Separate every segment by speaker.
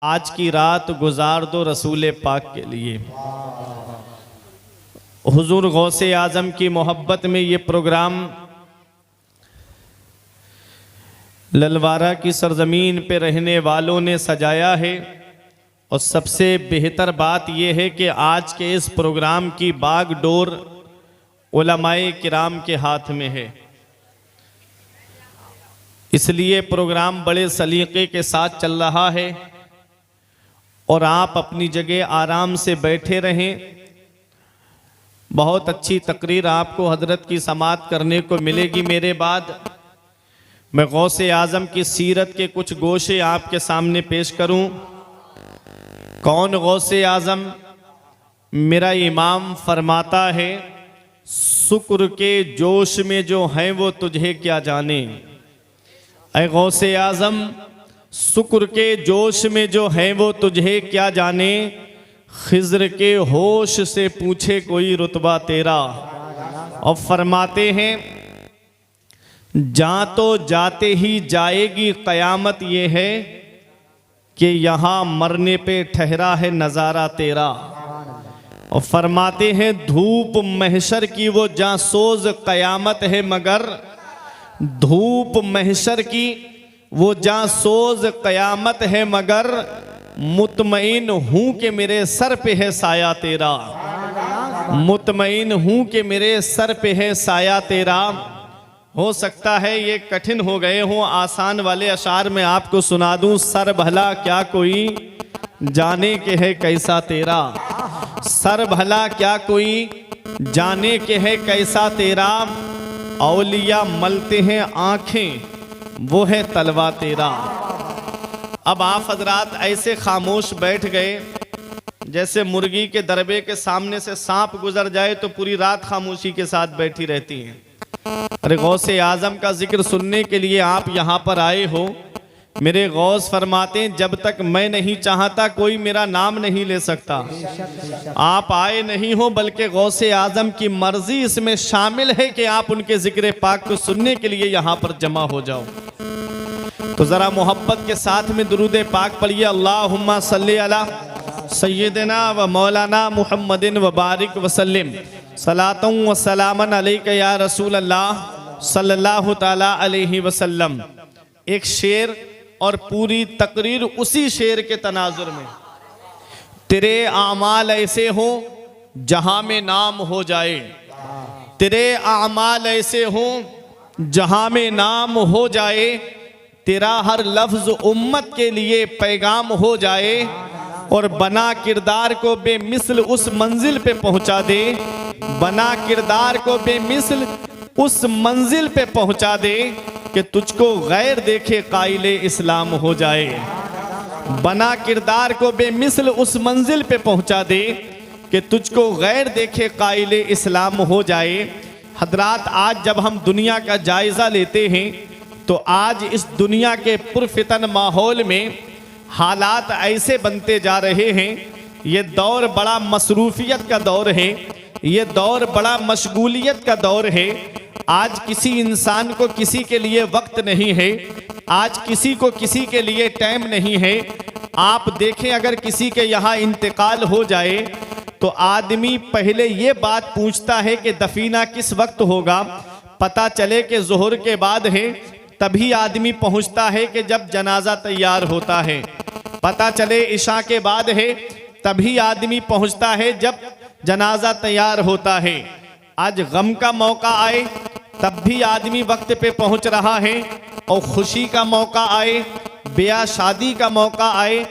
Speaker 1: आज की रात गुजार दो रसूल पाक के लिए। हुजूर गौसे आज़म की मोहब्बत में ये प्रोग्राम ललवारा की सरजमीन पे रहने वालों ने सजाया है। और सबसे बेहतर बात यह है कि आज के इस प्रोग्राम की बागडोर उलमाए किराम के हाथ में है, इसलिए प्रोग्राम बड़े सलीके के साथ चल रहा है। और आप अपनी जगह आराम से बैठे रहें। बहुत अच्छी तकरीर आपको हजरत की समाअत करने को मिलेगी। मेरे बाद मैं गौसे आज़म की सीरत के कुछ गोशे आपके सामने पेश करूं। कौन गौसे आज़म? मेरा इमाम फरमाता है, शुक्र के जोश में जो हैं वो तुझे क्या जाने। ऐ गौसे आज़म, शुक्र के जोश में जो हैं वो तुझे क्या जाने। खिज़्र के होश से पूछे कोई रुतबा तेरा। और फरमाते हैं, जा तो जाते ही जाएगी क़यामत, ये है कि यहाँ मरने पे ठहरा है नज़ारा तेरा। और फरमाते हैं, धूप महशर की वो जांसोज क़यामत है, मगर धूप महशर की वो जांसोज क़यामत है, मगर मुतमईन हूँ कि मेरे सर पे है साया तेरा। मुतमईन हूँ कि मेरे सर पे है साया तेरा। हो सकता है ये कठिन हो गए हों, आसान वाले अशार में आपको सुना दूं। सर भला क्या कोई जाने के है कैसा तेरा। सर भला क्या कोई जाने के है कैसा तेरा। औलिया मलते हैं आँखें, वो है तलवा तेरा। अब आप हजरात ऐसे खामोश बैठ गए जैसे मुर्गी के दरबे के सामने से सांप गुजर जाए तो पूरी रात खामोशी के साथ बैठी रहती हैं। अरे गौसे आज़म का जिक्र सुनने के लिए आप यहाँ पर आए हो। मेरे गौस फरमाते हैं, जब तक मैं नहीं चाहता कोई मेरा नाम नहीं ले सकता। आप आए नहीं हो, बल्कि गौसे आज़म की मर्जी इसमें शामिल है कि आप उनके जिक्र पाक को सुनने के लिए यहाँ पर जमा हो जाओ। तो ज़रा मोहब्बत के साथ में दुरूद पाक पढ़िए। अल्लाहुम्मा सल्ली अला सय्यदना व मौलाना मुहम्मदिन व बारिक वसल्लिम सलातुम व सलामन अलैका या रसूल अल्लाह सल्लल्लाहु ताला अलैहि वसल्लम। एक शेर और पूरी तकरीर उसी शेर के तनाजुर में। तेरे आमाल ऐसे हो जहां में नाम हो जाए। तेरे आमाल ऐसे हो जहां में नाम हो जाए। तेरा हर लफ्ज उम्मत के लिए पैगाम हो जाए। और बना किरदार को बेमिसल उस मंजिल पे पहुंचा दे। बना किरदार को बेमिसल उस मंजिल पे पहुंचा दे कि तुझको गैर देखे काइले इस्लाम हो जाए। बना किरदार को बेमिसल उस मंजिल पे पहुंचा दे कि तुझको गैर देखे काइले इस्लाम हो जाए। हजरात, आज जब हम दुनिया का जायज़ा लेते हैं तो आज इस दुनिया के पुरफितन माहौल में हालात ऐसे बनते जा रहे हैं। ये दौर बड़ा मसरूफियत का दौर है। ये दौर बड़ा मशगूलियत का दौर है। आज किसी इंसान को किसी के लिए वक्त नहीं है। आज किसी को किसी के लिए टाइम नहीं है। आप देखें, अगर किसी के यहाँ इंतकाल हो जाए तो आदमी पहले ये बात पूछता है कि दफीना किस वक्त होगा। पता चले कि ज़ोहर के बाद है, तभी आदमी पहुँचता है कि जब जनाजा तैयार होता है। पता चले इशा के बाद है, तभी आदमी पहुँचता है जब जनाजा तैयार होता है। आज गम का मौका आए तब भी आदमी वक्त पे पहुंच रहा है। और खुशी का मौका आए, ब्याह शादी का मौका आए,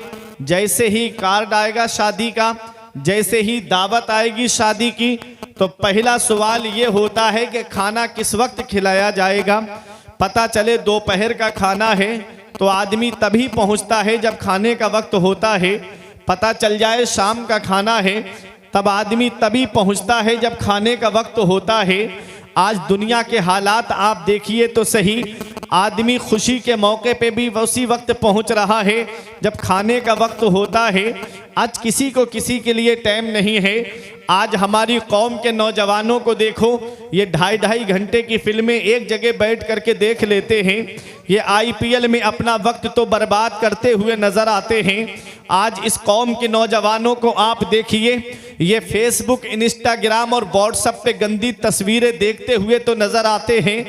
Speaker 1: जैसे ही कार्ड आएगा शादी का, जैसे ही दावत आएगी शादी की, तो पहला सवाल ये होता है कि खाना किस वक्त खिलाया जाएगा। पता चले दोपहर का खाना है तो आदमी तभी पहुंचता है जब खाने का वक्त होता है। पता चल जाए शाम का खाना है, तब आदमी तभी पहुंचता है जब खाने का वक्त होता है। आज दुनिया के हालात आप देखिए तो सही। आदमी खुशी के मौके पे भी उसी वक्त पहुंच रहा है जब खाने का वक्त होता है। आज किसी को किसी के लिए टाइम नहीं है। आज हमारी कौम के नौजवानों को देखो, ये 2.5 घंटे की फिल्में एक जगह बैठ करके देख लेते हैं। ये IPL में अपना वक्त तो बर्बाद करते हुए नजर आते हैं। आज इस कौम के नौजवानों को आप देखिए, ये फेसबुक, इंस्टाग्राम और व्हाट्सएप पे गंदी तस्वीरें देखते हुए तो नजर आते हैं,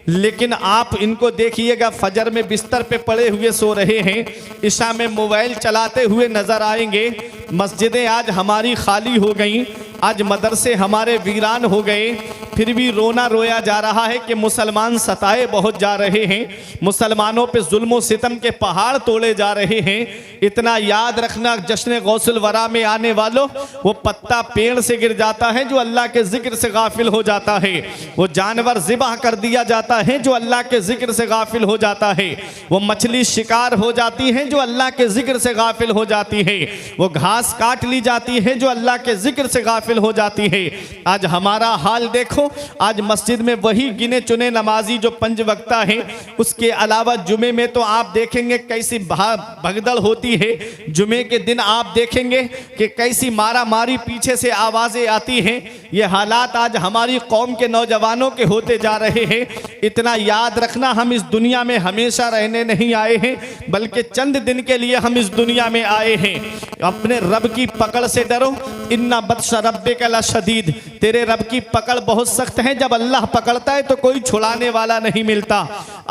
Speaker 1: लेकिन आप इनको देखिएगा फजर में बिस्तर पे पड़े हुए सो रहे हैं, इशा में मोबाइल चलाते हुए नजर आएंगे। मस्जिदें आज हमारी खाली हो गई, आज मदरसे हमारे वीरान हो गए, फिर भी रोना रोया जा रहा है कि मुसलमान सताए बहुत जा रहे हैं, मुसलमानों पे जुल्म सितम के पहाड़ तोड़े जा रहे हैं। इतना याद रखना, जश्न गौसुल वरा में आने वालों, वो पत्ता पेड़ से गिर जाता है जो अल्लाह के जिक्र से गाफिल हो जाता है, वो जानवर ज़िबह कर दिया जाता है जो अल्लाह के जिक्र से गाफिल हो जाता है, वो मछली शिकार हो जाती है जो अल्लाह के जिक्र से गाफिल हो जाती है, वो घास काट ली जाती है जो अल्लाह के जिक्र से गाफिल हो जाती है। आज हमारा हाल देखो, आज मस्जिद में वही गिने चुने नमाजी जो 5 वक्ता हैं, उसके अलावा जुमे में तो आप देखेंगे कैसी भगदड़ होती है। जुमे के दिन आप देखेंगे कि कैसी मारा मारी पीछे से आवाज़ें आती हैं। ये हालात आज हमारी कौम के नौजवानों के होते जा रहे हैं। इतना याद रखना, हम इस दुनिया में हमेशा रहने नहीं आए हैं, बल्कि चंद दिन के लिए हम इस दुनिया में आए हैं। अपने रब की पकड़ से डरो, इन्ना बत्श रब्बिका लशदीद, तेरे रब की पकड़ बहुत सख्त है। जब अल्लाह पकड़ता है तो कोई छुड़ाने वाला नहीं मिलता।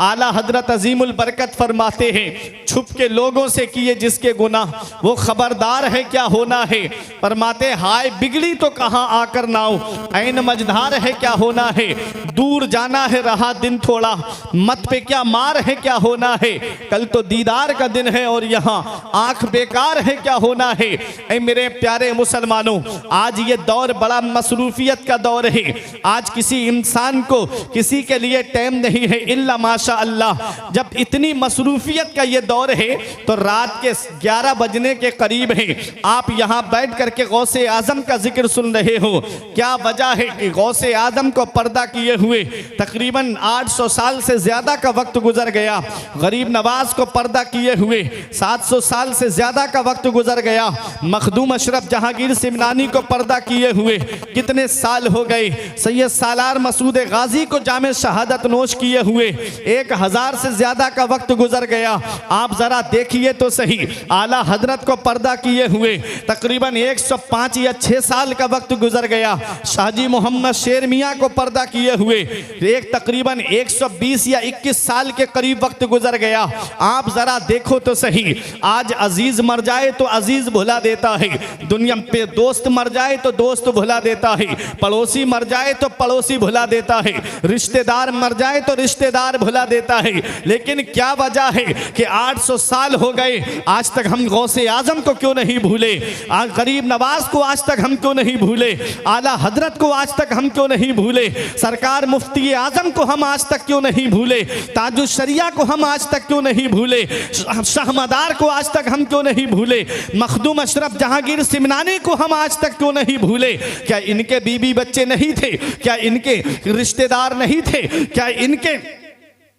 Speaker 1: आला हजरत अजीमुल बरकत फरमाते हैं, छुप के लोगों से किए जिसके गुनाह, वो खबरदार है क्या होना है। फरमाते हाय बिगड़ी तो कहाँ आकर नाओ, ऐन मझधार है क्या होना है। दूर जाना है रहा दिन थोड़ा, मत पे क्या मार है क्या होना है। कल तो दीदार का दिन है और यहाँ आंख बेकार है क्या होना है। ऐ मेरे प्यारे मुसलमानों, आज ये दौर बड़ा मसरूफियत का दौर है। आज किसी इंसान को किसी के लिए टाइम नहीं है इल्ला माशा अल्लाह। जब इतनी मसरूफियत का ये दौर है तो रात के 11 बजने के करीब है, आप यहाँ बैठ करके गौसे आजम का जिक्र सुन रहे हो। क्या वजह है कि गौसे आजम को पर्दा किए हुए तकरीबन 800 साल से ज्यादा का वक्त गुजर गया। गरीब नवाज को पर्दा किए हुए 700 साल से ज्यादा का वक्त गुजर गया। मखदूम अशरफ जहांगीर सिमनानी को पर्दा किए हुए कितने साल हो गए। सैयद सालार मसूद गाजी को जामे शहादत नोश किए हुए 1000 से ज्यादा का वक्त गुजर गया। आप जरा देखिए तो सही, आला हजरत को पर्दा किए हुए तकरीबन 105 या 6 साल का वक्त गुजर गया। शाहजी मोहम्मद शेर मियाँ को पर्दा किए हुए एक तकरीबन 120 या 21 साल के करीब वक्त गुजर गया। आप जरा देखो तो सही, आज अजीज मर जाए तो अजीज भुला देता है, दुनिया पे दोस्त मर जाए तो दोस्त भुला देता है, पड़ोसी मर जाए तो पड़ोसी भुला देता है, रिश्तेदार मर जाए तो रिश्तेदार भुला देता है। लेकिन क्या वजह है कि 800 साल हो गए, आज तक हम गौसे आजम को क्यों नहीं भूले, गरीब नवाज को आज तक हम क्यों नहीं भूले, आला हजरत को आज तक हम क्यों नहीं भूले, सरकार मुफ्ती आजम को हम आज तक क्यों नहीं भूले, ताजुल शरिया को हम आज तक क्यों नहीं भूले, शाहमदार को आज तक हम क्यों नहीं भूले, मखदूम अशरफ जहांगीर सिमनानी को हम आज तक क्यों नहीं भूले। क्या इनके बीबी बच्चे नहीं थे, क्या इनके रिश्तेदार नहीं थे, क्या इनके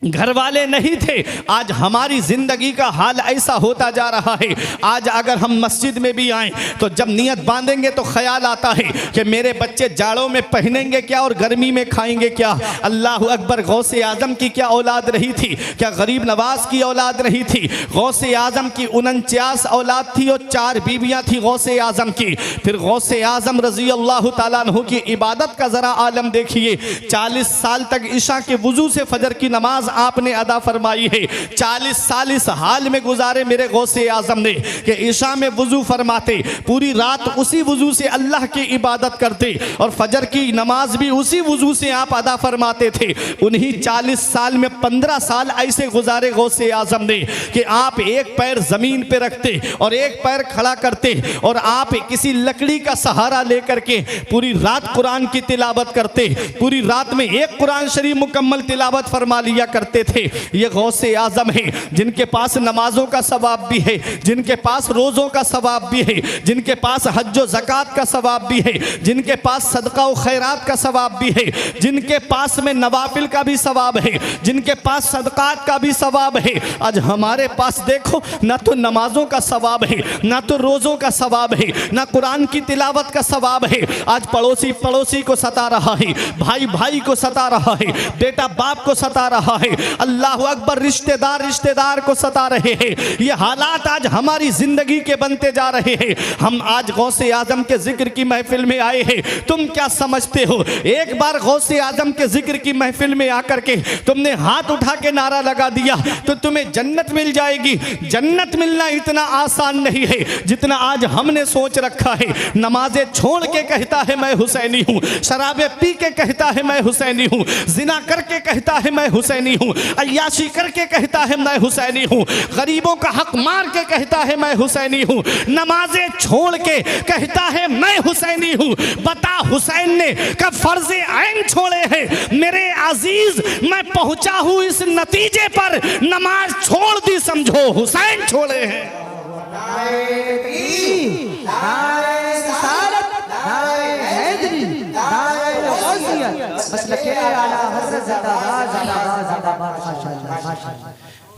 Speaker 1: घर वाले नहीं थे। आज हमारी जिंदगी का हाल ऐसा होता जा रहा है। आज अगर हम मस्जिद में भी आए तो जब नियत बांधेंगे तो ख्याल आता है कि मेरे बच्चे जाड़ों में पहनेंगे क्या और गर्मी में खाएंगे क्या। अल्लाह अकबर, गौसे आजम की क्या औलाद रही थी, क्या गरीब नवाज की औलाद रही थी। गौसे आजम की 49 औलाद थी और 4 बीवियां थी गौसे आजम की। फिर गौसे आजम रजी अल्लाह तआला अन्हु की इबादत का जरा आलम देखिए। 40 साल तक ईशा के वुजू से फजर की नमाज आपने अदा फरमाई है। 40 साल इस हाल में गुजारे मेरे गौसे आजम ने कि ईशा में वुजू फरमाते, पूरी रात उसी वुजू से अल्लाह की इबादत करते और फजर की नमाज भी उसी वुजू से आप अदा फरमाते थे। उन्हीं 40 साल में 15 साल ऐसे गुजारे गौसे आजम ने कि आप एक पैर जमीन पे रखते और एक पैर खड़ा करते और आप किसी लकड़ी का सहारा लेकर के पूरी रात कुरान की तिलावत करते। पूरी रात में एक कुरान शरीफ मुकम्मल तिलावत फरमा लिया करते थे ये गौसे आजम है, जिनके पास नमाजों का सवाब भी है, जिनके पास रोज़ों का सवाब भी है, जिनके पास हज व ज़कात का सवाब भी है, जिनके पास सदका व खैरात का सवाब भी है, जिनके पास में नवाफिल का भी सवाब है, जिनके पास सदकात का भी सवाब है। आज हमारे पास देखो ना तो नमाजों का सवाब है, ना तो रोज़ों का सवाब है, ना कुरान की तिलावत का सवाब है। आज पड़ोसी पड़ोसी को सता रहा है, भाई भाई को सता रहा है, बेटा बाप को सता रहा है, अल्लाह अकबर, रिश्तेदार रिश्तेदार को सता रहे हैं। ये हालात आज हमारी जिंदगी के बनते जा रहे हैं। हम आज गौसे आजम के जिक्र की महफिल में आए हैं। तुम क्या समझते हो, एक बार गौसे आजम के जिक्र की महफिल में आकर के तुमने हाथ उठा के नारा लगा दिया तो तुम्हें जन्नत मिल जाएगी। जन्नत मिलना इतना आसान नहीं है जितना आज हमने सोच रखा है। नमाजें छोड़ के कहता है मैं हुसैनी हूँ, शराबे पी के कहता है मैं हुसैनी हूँ, जिना करके कहता है मैं हुसैनी हूँ, अय्याशी करके कहता है मैं हुसैनी हूँ, गरीबों का हक मार के कहता है मैं हुसैनी हूँ, नमाजें छोड़ के कहता है मैं हुसैनी हूँ। बता हुसैन ने कब फर्ज़े ऐन छोड़े हैं? मेरे अजीज, मैं पहुंचा हूँ इस नतीजे पर, नमाज छोड़ दी समझो हुसैन छोड़े हैं।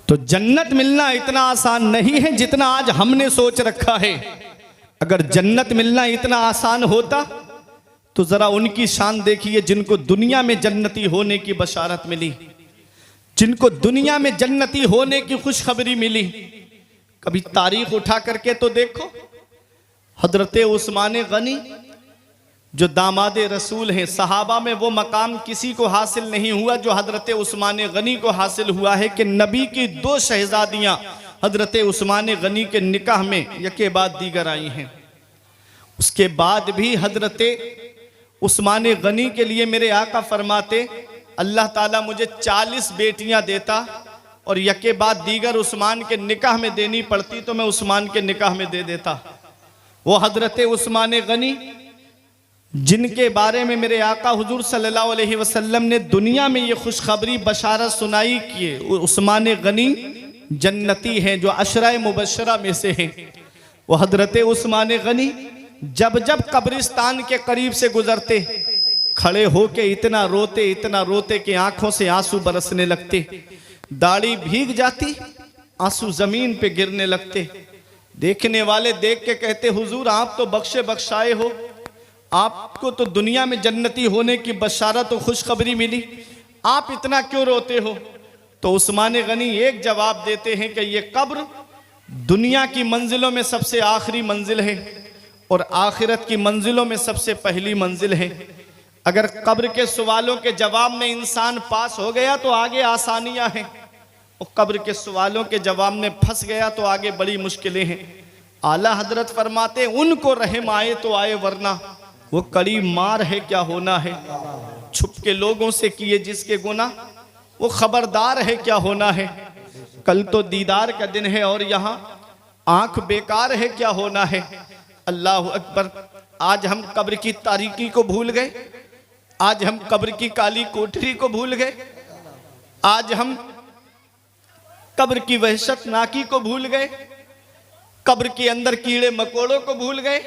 Speaker 1: तो जन्नत मिलना इतना आसान नहीं है जितना आज हमने सोच रखा है। अगर जन्नत मिलना इतना आसान होता तो जरा उनकी शान देखिए जिनको दुनिया में जन्नती होने की बशारत मिली, जिनको दुनिया में जन्नती होने की खुशखबरी मिली। कभी तारीख उठा करके तो देखो, हजरत उस्मान गनी जो दामाद रसूल हैं, सहाबा में वो मकाम किसी को हासिल नहीं हुआ जो हजरत उस्मान गनी को हासिल हुआ है कि नबी की 2 शहजादियां हजरत उस्मान गनी के निकाह में यके बाद दीगर आई हैं। उसके बाद भी हजरत उस्मान गनी के लिए मेरे आका फरमाते, अल्लाह ताला मुझे 40 बेटियां देता और यके बाद दीगर उस्मान के निकाह में देनी पड़ती तो मैं उस्मान के निकाह में दे देता। वो हजरत उस्मान गनी जिनके बारे में मेरे आका हुजूर सल्लल्लाहु अलैहि वसल्लम ने दुनिया में ये खुशखबरी बशारत सुनाई कि उस्मान गनी जन्नती हैं, जो अशरा मुबशरा में से हैं। वो हजरत उस्मान गनी जब जब कब्रिस्तान के करीब से गुजरते, खड़े होके इतना रोते कि आंखों से आंसू बरसने लगते, दाढ़ी भीग जाती, आंसू जमीन पे गिरने लगते। देखने वाले देख के कहते, हुजूर आप तो बख्शे बख्शाए हो, आपको तो दुनिया में जन्नती होने की बशारत और खुशखबरी मिली, आप इतना क्यों रोते हो? तो उस्मान गनी एक जवाब देते हैं कि ये कब्र दुनिया की मंजिलों में सबसे आखिरी मंजिल है और आखिरत की मंजिलों में सबसे पहली मंजिल है। अगर कब्र के सवालों के जवाब में इंसान पास हो गया तो आगे आसानियां हैं, और कब्र के सवालों के जवाब में फंस गया तो आगे बड़ी मुश्किलें हैं। आला हजरत फरमाते, उनको रहम आए तो आए, वरना वो कड़ी मार है क्या होना है। छुप के लोगों से किए जिसके गुनाह, वो खबरदार है क्या होना है। कल तो दीदार का दिन है और यहाँ आंख बेकार है क्या होना है। अल्लाह अकबर। आज हम कब्र की तारीकी को भूल गए, आज हम कब्र की काली कोठरी को भूल गए, आज हम कब्र की वहशत नाकी को भूल गए, कब्र के अंदर कीड़े मकोड़ों को भूल गए।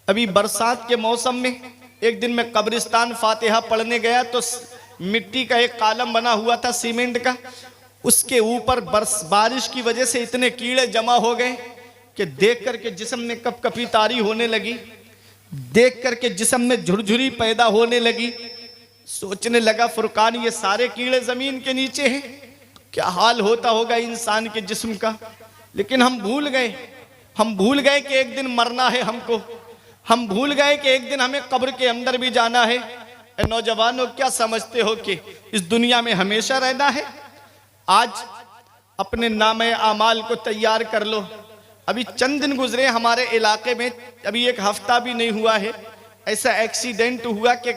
Speaker 1: अभी बरसात के मौसम में एक दिन मैं कब्रिस्तान फातिहा पढ़ने गया तो मिट्टी का एक कॉलम बना हुआ था सीमेंट का, उसके ऊपर बारिश की वजह से इतने कीड़े जमा हो गए कि देख करके जिस्म में कपकपी तारी होने लगी, देख करके जिस्म में झुरझुरी पैदा होने लगी। सोचने लगा, फुरकान ये सारे कीड़े जमीन के नीचे हैं, क्या हाल होता होगा इंसान के जिस्म का। लेकिन हम भूल गए कि एक दिन मरना है हमको, हम भूल गए कि एक दिन हमें कब्र के अंदर भी जाना है। नौजवानों, क्या समझते हो कि इस दुनिया में हमेशा रहना है? आज अपने नामे आमाल को तैयार कर लो। अभी चंद दिन गुजरे हमारे इलाके में, अभी एक हफ्ता भी नहीं हुआ है, ऐसा एक्सीडेंट हुआ कि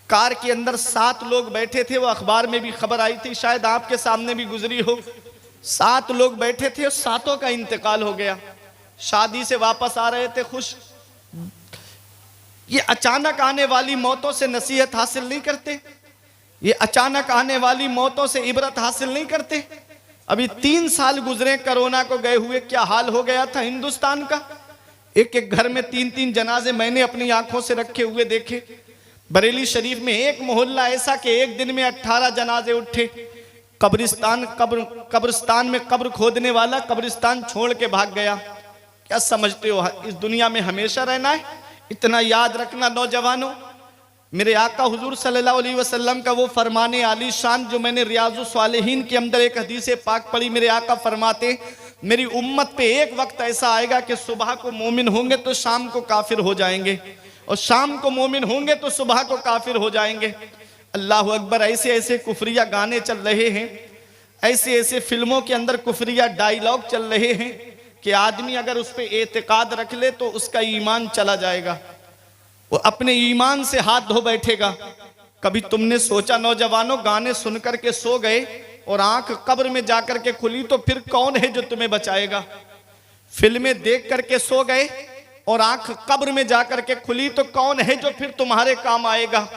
Speaker 1: कार के अंदर 7 लोग बैठे थे। वो अखबार में भी खबर आई थी, शायद आपके सामने भी गुजरी हो। 7 लोग बैठे थे और 7 का इंतकाल हो गया। शादी से वापस आ रहे थे खुश। ये अचानक आने वाली मौतों से नसीहत हासिल नहीं करते। ये अचानक आने वाली मौतों से इबरत हासिल नहीं करते। अभी 3 साल गुजरे कोरोना को गए हुए, क्या हाल हो गया था हिंदुस्तान का। एक एक घर में 3-3 जनाजे मैंने अपनी आंखों से रखे हुए देखे। बरेली शरीफ में एक मोहल्ला ऐसा कि एक दिन में 18 जनाजे उठे। कब्रिस्तान में कब्र खोदने वाला कब्रिस्तान छोड़ के भाग गया। क्या समझते हो इस दुनिया में हमेशा रहना है? इतना याद रखना नौजवानों, मेरे आका हुजूर सल्लल्लाहु अलैहि वसल्लम का वो फरमाने आली शान जो मैंने रियाजुस सालिहीन के अंदर एक हदीस पाक पढ़ी। मेरे आका फरमाते, मेरी उम्मत पे एक वक्त ऐसा आएगा कि सुबह को मोमिन होंगे तो शाम को काफिर हो जाएंगे, और शाम को मोमिन होंगे तो सुबह को काफिर हो जाएंगे। अल्लाह अकबर। ऐसे ऐसे कुफरिया गाने चल रहे हैं, ऐसे ऐसे फिल्मों के अंदर कुफरिया डायलॉग चल रहे हैं कि आदमी अगर उस पर एतकाद रख ले तो उसका ईमान चला जाएगा, वो अपने ईमान से हाथ धो बैठेगा। कभी तुमने सोचा नौजवानों, गाने सुन करके सो गए और आंख कब्र में जाकर के खुली तो फिर कौन है जो तुम्हें बचाएगा? फिल्में देख करके सो गए और आंख कब्र में जाकर के खुली तो कौन है जो फिर तुम्हारे काम आएगा?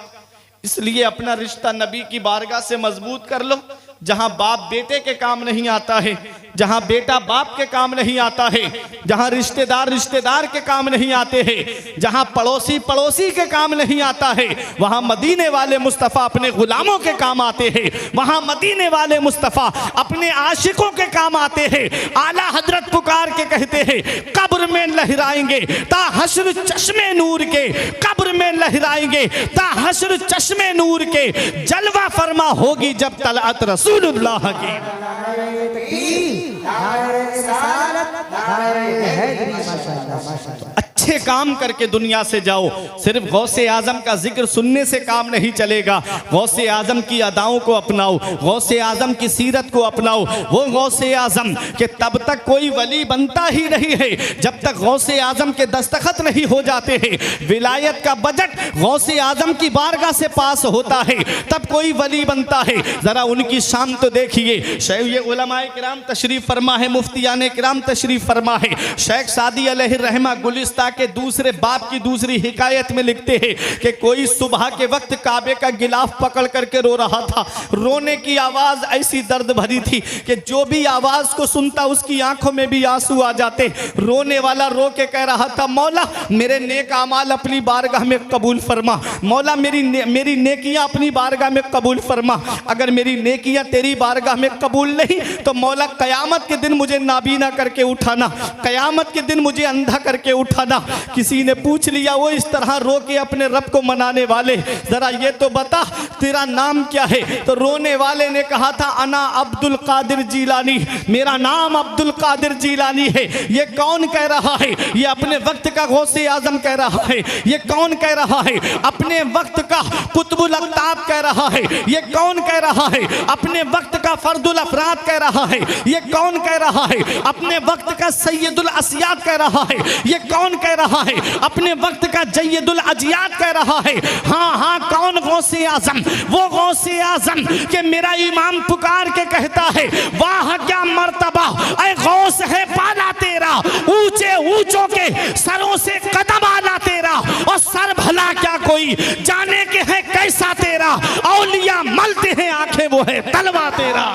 Speaker 1: इसलिए अपना रिश्ता नबी की बारगाह से मजबूत कर लो। जहां बाप बेटे के काम नहीं आता है, जहां बेटा बाप के काम नहीं आता है, जहां रिश्तेदार रिश्तेदार के काम नहीं आते हैं, जहां पड़ोसी पड़ोसी के काम नहीं आता है, वहां मदीने वाले मुस्तफ़ा अपने गुलामों के काम आते हैं। वहां मदीने वाले मुस्तफ़ा अपने आशिकों के काम आते हैं। आला हजरत पुकार के कहते हैं, कब्र में लहराएंगे ता हश्र चश्मे नूर के, कब्र में लहराएंगे ता हश्र चश्मे नूर के, जलवा फरमा होगी जब तलअत रसूलुल्लाह की। अच्छे काम करके दुनिया से जाओ। सिर्फ गौसे आजम का जिक्र सुनने से काम नहीं चलेगा। गौसे आजम की अदाओं को अपनाओ, गौसे आजम की सीरत को अपनाओ। वो गौसे आजम के तब तक कोई वली बनता ही नहीं है जब तक गौसे आजम के दस्तखत नहीं हो जाते हैं। विलायत का बजट गौसे आजम की बारगाह से पास होता है तब कोई वली बनता है। जरा उनकी शान तो देखिए। शेख उलमाए किराम तशरीफ फरमा है, मुफ्तियाने किराम तशरीफ फरमा है। शेख सादी अलैहि रहमा गुलिस्ता के दूसरे बाप की दूसरी हिकायत में लिखते हैं कि कोई सुबह के वक्त काबे का गिलाफ पकड़ करके रो रहा था। रोने की आवाज ऐसी दर्द भरी थी कि जो भी आवाज को सुनता उसकी आंखों में भी आंसू आ जाते। रोने वाला रो के कह रहा था, मौला मेरे नेक अमाल अपनी बारगाह में कबूल फरमा, मौला मेरी नेकियां अपनी बारगाह में कबूल फरमा। अगर मेरी नेकियां तेरी बारगाह में कबूल नहीं तो मौला कयामत के दिन मुझे नाबीना करके उठाना, कयामत के दिन मुझे अंधा करके उठाना। किसी ने पूछ लिया, वो इस तरह रो के अपने रब को मनाने वाले, जरा ये तो बता तेरा नाम क्या है? तो रोने वाले ने कहा था, अना अब्दुल कादिर जीलानी, मेरा नाम अब्दुल कादिर जीलानी है। ये कौन कह रहा है? ये अपने वक्त का गौसे आजम कह रहा है। ये कौन कह रहा है? अपने वक्त का कुतुबुल अक्ताब कह रहा है। ये कौन कह रहा है? अपने वक्त का फर्दुल अफराद कह रहा है। ये कौन कह रहा है? अपने वक्त का सैयदुल असियात कह रहा है। ये कौन कह रहा है? अपने वक्त का जय्यदुल अजियात कह रहा है। हाँ हाँ, कौन गौसे आजम? वो गौसे आजम के मेरा इमाम पुकार के कहता है, वाह क्या मर्तबा ऐ गौस है पाला तेरा, ऊंचे ऊंचों के सरों से कदम आला तेरा, और सर भला क्या कोई जाने के है कैसा तेरा, औलिया मलते हैं आंखें वो है तलवा तेरा।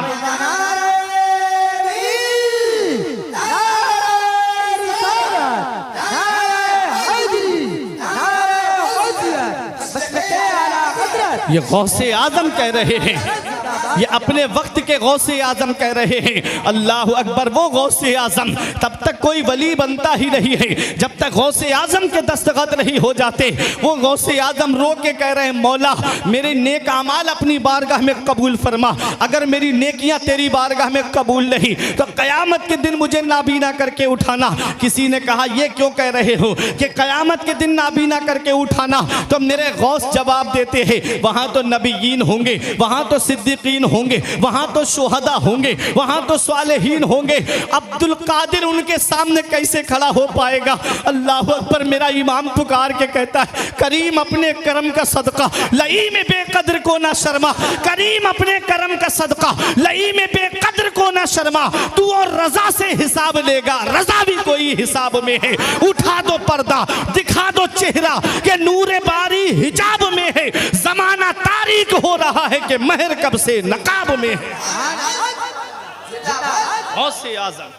Speaker 1: ये गौसे आजम कह रहे हैं, ये अपने वक्त के गौसे आजम कह रहे हैं। अल्लाह अकबर। वो गौसे आजम तब तक कोई वली बनता ही नहीं है जब तक गौसे आजम के दस्तखत नहीं हो जाते। वो गौसे आजम रो के कह रहे हैं, मौला मेरे नेक अमाल अपनी बारगाह में कबूल फरमा। अगर मेरी नेकियां तेरी बारगाह में कबूल नहीं तो कयामत के दिन मुझे नाबीना करके उठाना। किसी ने कहा, ये क्यों कह रहे हो कि कयामत के दिन नाबीना करके उठाना? तो मेरे गौस जवाब देते हैं, वहां तो नबीयीन होंगे, वहां तो सिद्दीकीन होंगे, वहां तो शुहदा होंगे, वहां तो सालेहीन होंगे। अब्दुल कादिर उनके सामने कैसे खड़ा हो पाएगा? अल्लाह अकबर। मेरा इमाम पुकार के कहता है, करीम अपने करम का सदका लई में बेकदर को ना शर्मा, करीम अपने करम का सदका लई में बेकदर को ना शर्मा। तू और रजा से हिसाब लेगा, रजा भी कोई हिसाब में है। उठा दो पर्दा, दिखा दो चेहरा के नूरे बारी हिजाब में है। जमाना तारीख हो रहा है कि महर कब से नकाब में है। गौसे आजम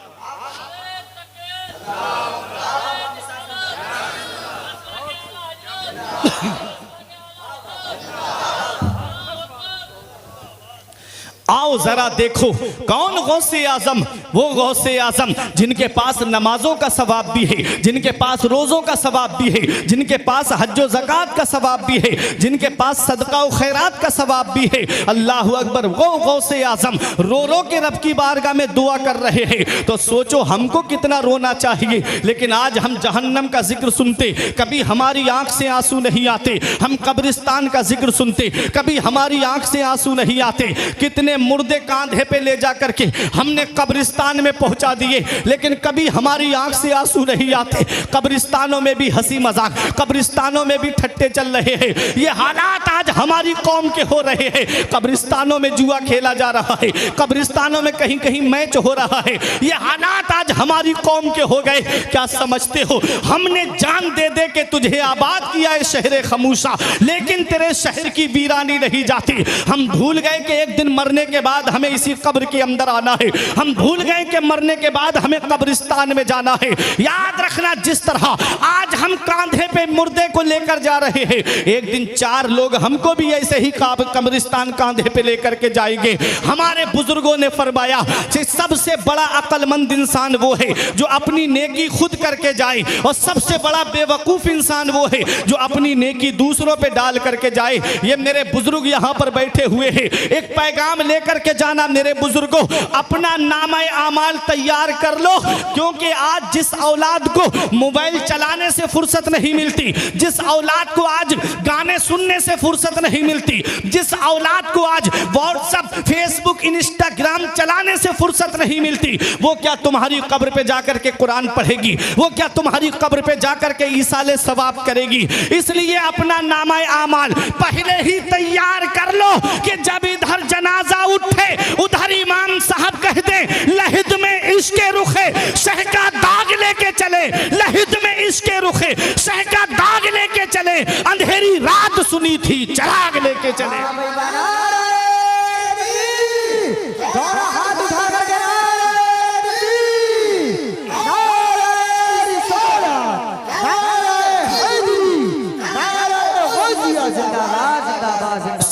Speaker 1: आओ जरा देखो कौन गौसे आजम, वो गौसे आजम जिनके पास नमाजों का सवाब भी है, जिनके पास रोज़ों का सवाब भी है, जिनके पास हज्जो ज़कात का सवाब भी है, जिनके पास सदका व खैरात का सवाब भी है। अल्लाह अकबर। वो गौसे आजम रो रो के रब की बारगाह में दुआ कर रहे हैं। तो सोचो हमको कितना रोना चाहिए। लेकिन आज हम जहन्नम का जिक्र सुनते, कभी हमारी आंख से आंसू नहीं आते। हम कब्रिस्तान का जिक्र सुनते, कभी हमारी आंख से आंसू नहीं आते। कितने मुर्दे कांधे पे ले जा करके हमने कब्रिस्तान में पहुंचा दिए, लेकिन कभी हमारी आंख से आंसू नहीं आते। कब्रिस्तानों में भी हंसी मजाक, कब्रिस्तानों में भी ठट्टे चल रहे हैं। ये हालात आज हमारी कौम के हो रहे हैं। कब्रिस्तानों में जुआ खेला जा रहा है, कब्रिस्तानों में कहीं कहीं मैच हो रहा है। ये हालात आज हमारी कौम के हो गए। क्या समझते हो हमने जान दे दे के तुझे आबाद किया है शहर खमूशा, लेकिन तेरे शहर की वीरानी नहीं जाती। हम भूल गए कि एक दिन मरने के बाद हमें इसी कब्र के अंदर आना है। हम भूल गए कि मरने के बाद हमें कब्रिस्तान में जाना है। याद रखना, जिस तरह आज हम कांधे पे मुर्दे को लेकर जा रहे हैं, एक दिन 4 लोग हमको भी ऐसे ही कब्रिस्तान कांधे पे लेकर के जाएंगे। हमारे बुजुर्गों ने फरमाया कि सबसे बड़ा अक्लमंद इंसान वो है जो अपनी नेकी खुद करके जाए, और सबसे बड़ा बेवकूफ इंसान वो है जो अपनी नेकी दूसरों पे डाल करके जाए। ये मेरे बुजुर्ग यहाँ पर बैठे हुए हैं। एक पैगाम लेकर के जाना मेरे बुजुर्गों, अपना नामे आमाल तैयार कर लो, क्योंकि आज जिस औलाद को मोबाइल चलाने से फुर्सत नहीं मिलती, जिस औलाद को आज गाने सुनने से फुर्सत नहीं मिलती, जिस औलाद को आज व्हाट्सएप फेसबुक इंस्टाग्राम चलाने से फुर्सत नहीं मिलती, वो क्या तुम्हारी कब्र पे जाकर के कुरान पढ़ेगी? वो क्या तुम्हारी कब्र पे जाकर के ईसाले सवाब करेगी? इसलिए अपना नामा आमाल पहले ही तैयार कर लो कि जब इधर जनाजा उठे उधर इमाम साहब कह दे लहिद में इसके रुखे शह का दाग लेके चले, लहिद में इसके रुखे शह का दाग लेके चले, अंधेरी रात सुनी थी चराग लेके चले।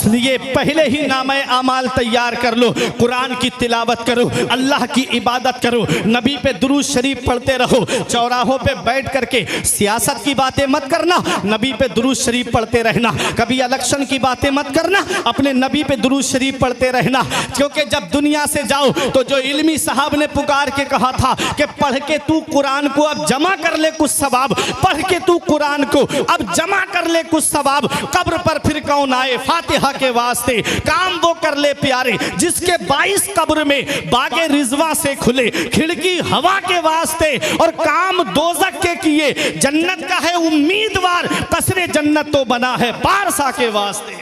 Speaker 1: इसलिए पहले ही नामे आमाल तैयार कर लो, कुरान की तिलावत करो, अल्लाह की इबादत करो, नबी पे दुरूद शरीफ पढ़ते रहो। चौराहों पे बैठ करके सियासत की बातें मत करना, नबी पे दुरूद शरीफ पढ़ते रहना। कभी इलेक्शन की बातें मत करना, अपने नबी पे दुरूद शरीफ पढ़ते रहना। क्योंकि जब दुनिया से जाओ तो जो इल्मी साहब ने पुकार के कहा था कि पढ़ के तू कुरान को अब जमा कर ले कुछ सवाब, पढ़ के तू कुरान को अब जमा कर ले कुछ सवाब, कब्र पर फिर कौन आए फातिहा के वास्ते, काम वो कर ले प्यारे जिसके 22 कब्र में बागे रिजवा से खुले, खिड़की हवा के वास्ते और काम दोजक के किए, जन्नत का है उम्मीदवार, कसरे जन्नत तो बना है पारसा के वास्ते।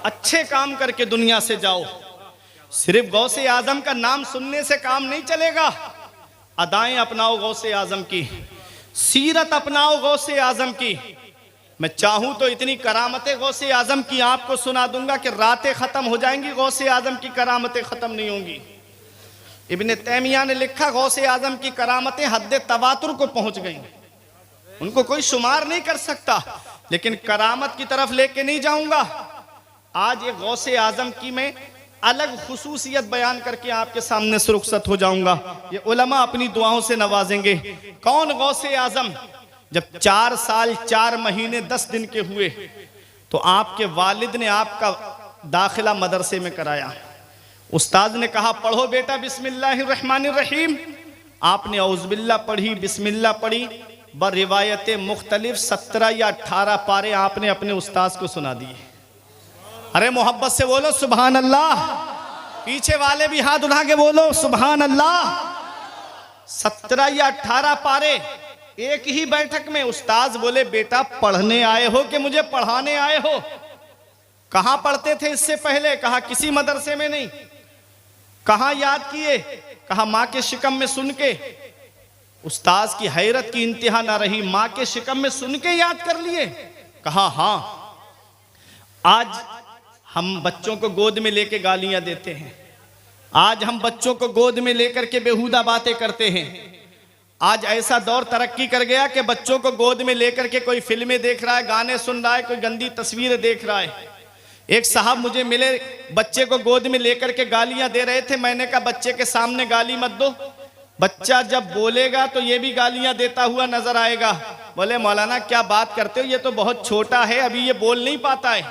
Speaker 1: अच्छे काम करके दुनिया से जाओ। सिर्फ गौसे आजम का नाम सुनने से काम नहीं चलेगा। अदाएं अपनाओ गौसे आजम की, सीरत अपनाओ गौसे आजम की। मैं चाहूं तो इतनी करामतें गौसे आजम की आपको सुना दूंगा कि रातें खत्म हो जाएंगी, गौसे आजम की करामतें खत्म नहीं होंगी। इब्ने तैमिया ने लिखा गौसे आजम की करामतें हद्दे तवातुर को पहुंच गई, उनको कोई शुमार नहीं कर सकता। लेकिन करामत की तरफ लेके नहीं जाऊंगा। आज ये गौसे आजम की मैं अलग खुसूसियत बयान करके आपके सामने से रुखसत हो जाऊंगा। ये उलमा अपनी दुआओं से नवाजेंगे। कौन गौसे आजम? जब 4 साल 4 महीने 10 दिन के हुए तो आपके वालिद ने आपका दाखिला मदरसे में कराया। उस्ताद ने कहा पढ़ो बेटा बिस्मिल्लाहिर्रहमानिर्रहीम। आपने औज़ुबिल्लाह पढ़ी, बिस्मिल्लाह पढ़ी, ब रिवायत मुख्तलिफ 17 या 18 पारे आपने अपने उस्ताद को सुना दिए। अरे मोहब्बत से बोलो सुभान अल्लाह, पीछे वाले भी हाथ उठा के बोलो सुभान अल्लाह। 17 या 18 पारे एक ही बैठक में। उस्ताद बोले बेटा पढ़ने आए हो कि मुझे पढ़ाने आए हो? कहां पढ़ते थे इससे पहले? कहा किसी मदरसे में नहीं। कहां याद किए? कहा मां के शिकम में सुन के। उस्ताद की हैरत की इंतहा ना रही, मां के शिकम में सुन के याद कर लिए? कहा हां। आज हम बच्चों को गोद में लेके गालियां देते हैं, आज हम बच्चों को गोद में लेकर के बेहुदा बातें करते हैं। आज ऐसा दौर तरक्की कर गया कि बच्चों को गोद में लेकर के कोई फिल्में देख रहा है, गाने सुन रहा है, कोई गंदी तस्वीरें देख रहा है। एक साहब मुझे मिले, बच्चे को गोद में लेकर के गालियां दे रहे थे। मैंने कहा बच्चे के सामने गाली मत दो, बच्चा जब बोलेगा तो ये भी गालियां देता हुआ नजर आएगा। बोले मौलाना क्या बात करते हो, ये तो बहुत छोटा है, अभी ये बोल नहीं पाता है,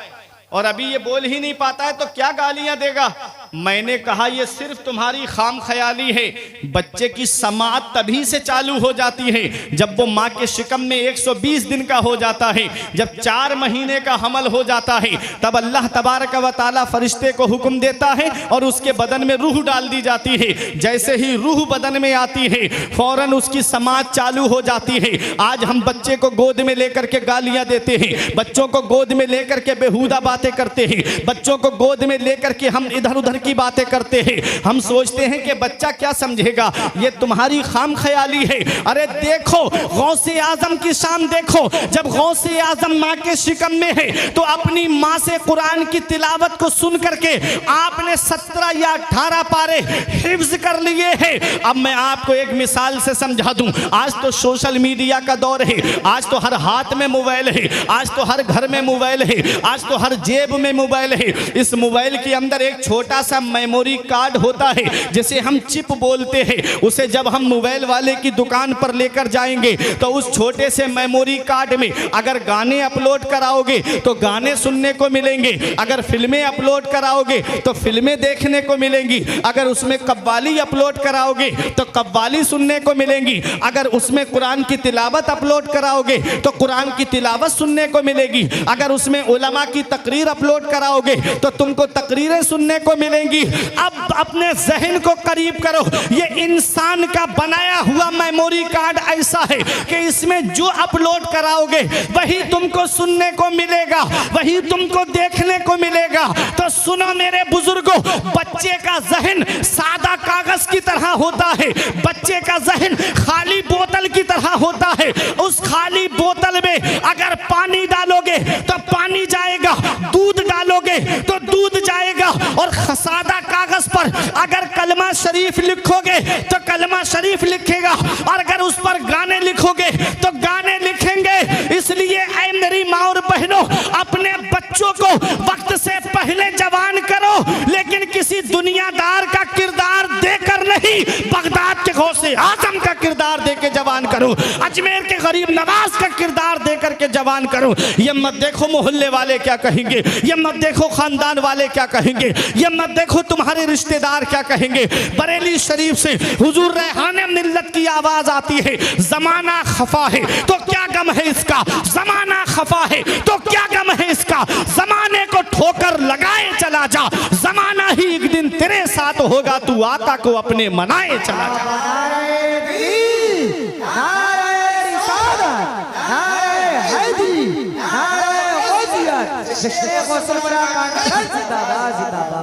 Speaker 1: और अभी ये बोल ही नहीं पाता है तो क्या गालियां देगा। मैंने कहा ये सिर्फ तुम्हारी खाम ख्याली है। बच्चे की समाअत तभी से चालू हो जाती है जब वो माँ के शिकम में 120 दिन का हो जाता है, जब 4 महीने का हमल हो जाता है, तब अल्लाह तबारक व तआला फरिश्ते को हुक्म देता है और उसके बदन में रूह डाल दी जाती है। जैसे ही रूह बदन में आती है फौरन उसकी समाअत चालू हो जाती है। आज हम बच्चे को गोद में लेकर के गालियां देते हैं, बच्चों को गोद में लेकर के बेहुदा बातें करते हैं, बच्चों को गोद में लेकर के हम इधर उधर की बातें करते हैं। हम सोचते हैं कि बच्चा क्या समझेगा, ये तुम्हारी खाम ख्याली है। अरे देखो गौसे आजम की शान देखो, जब गौसे आजम माँ के शिकम में है तो अपनी माँ से कुरान की तिलावत को सुन करके आपने 17 या 18 पारे हिफ्ज कर लिए हैं। अब मैं आपको एक मिसाल से समझा दूं। आज तो सोशल मीडिया का दौर है, आज तो हर हाथ में मोबाइल है, आज तो हर घर में मोबाइल है, आज तो हर जेब में मोबाइल है। इस मोबाइल के अंदर एक छोटा सा मेमोरी कार्ड होता है जिसे हम चिप बोलते हैं। उसे जब हम मोबाइल वाले की दुकान पर लेकर जाएंगे तो उस छोटे से मेमोरी कार्ड में अगर गाने अपलोड कराओगे तो गाने सुनने को मिलेंगे, अगर फिल्में अपलोड कराओगे तो फिल्में देखने को मिलेंगी, अगर उसमें कव्वाली अपलोड कराओगे तो कव्वाली सुनने को मिलेंगी, अगर उसमें कुरान की तिलावत अपलोड कराओगे तो कुरान की तिलावत सुनने को मिलेगी, अगर उसमें उलमा की तकरीर अपलोड कराओगे तो तुमको तकरीरें सुनने को मिलेंगी। अब अपने जहन को करीब करो, ये इंसान का बनाया हुआ मेमोरी कार्ड ऐसा है कि इसमें जो अपलोड कराओगे वही तुमको सुनने को मिलेगा, वही तुमको देखने को मिलेगा। तो सुनो मेरे बुजुर्गों, बच्चे का जहन सादा कागज की तरह होता है, बच्चे का जहन खाली बोतल की तरह होता है। उस खाली बोतल में अगर पानी डालोगे तो पानी जाएगा, दूध डालोगे तो दूध जाएगा, और सादा कागज पर अगर कलमा शरीफ लिखोगे तो कलमा शरीफ लिखेगा, और अगर उस पर गाने लिखोगे तो गाने लिखेंगे। इसलिए ऐ मेरी माँ और बहनों, अपने बच्चों को वक्त से पहले जवान करो, लेकिन किसी दुनियादार का किरदार देकर नहीं, बगदाद के गौसे आजम का किरदार देकर जवान करो, अजमेर के गरीब नवाज का किरदार देकर के जवान करो। ये मत देखो मोहल्ले वाले क्या कहेंगे, ये मत देखो खानदान वाले क्या कहेंगे, ये मत देखो तुम्हारे रिश्तेदार क्या कहेंगे। बरेली शरीफ से हुजूर रेहाने मिल्लत की आवाज आती है, जमाना खफा है तो क्या गम है इसका, जमाना खफा है तो क्या गम है इसका, जमाने को ठोकर लगाए चला जा, जमाना ही एक दिन तेरे साथ होगा, तू आका को अपने मनाए चला जा।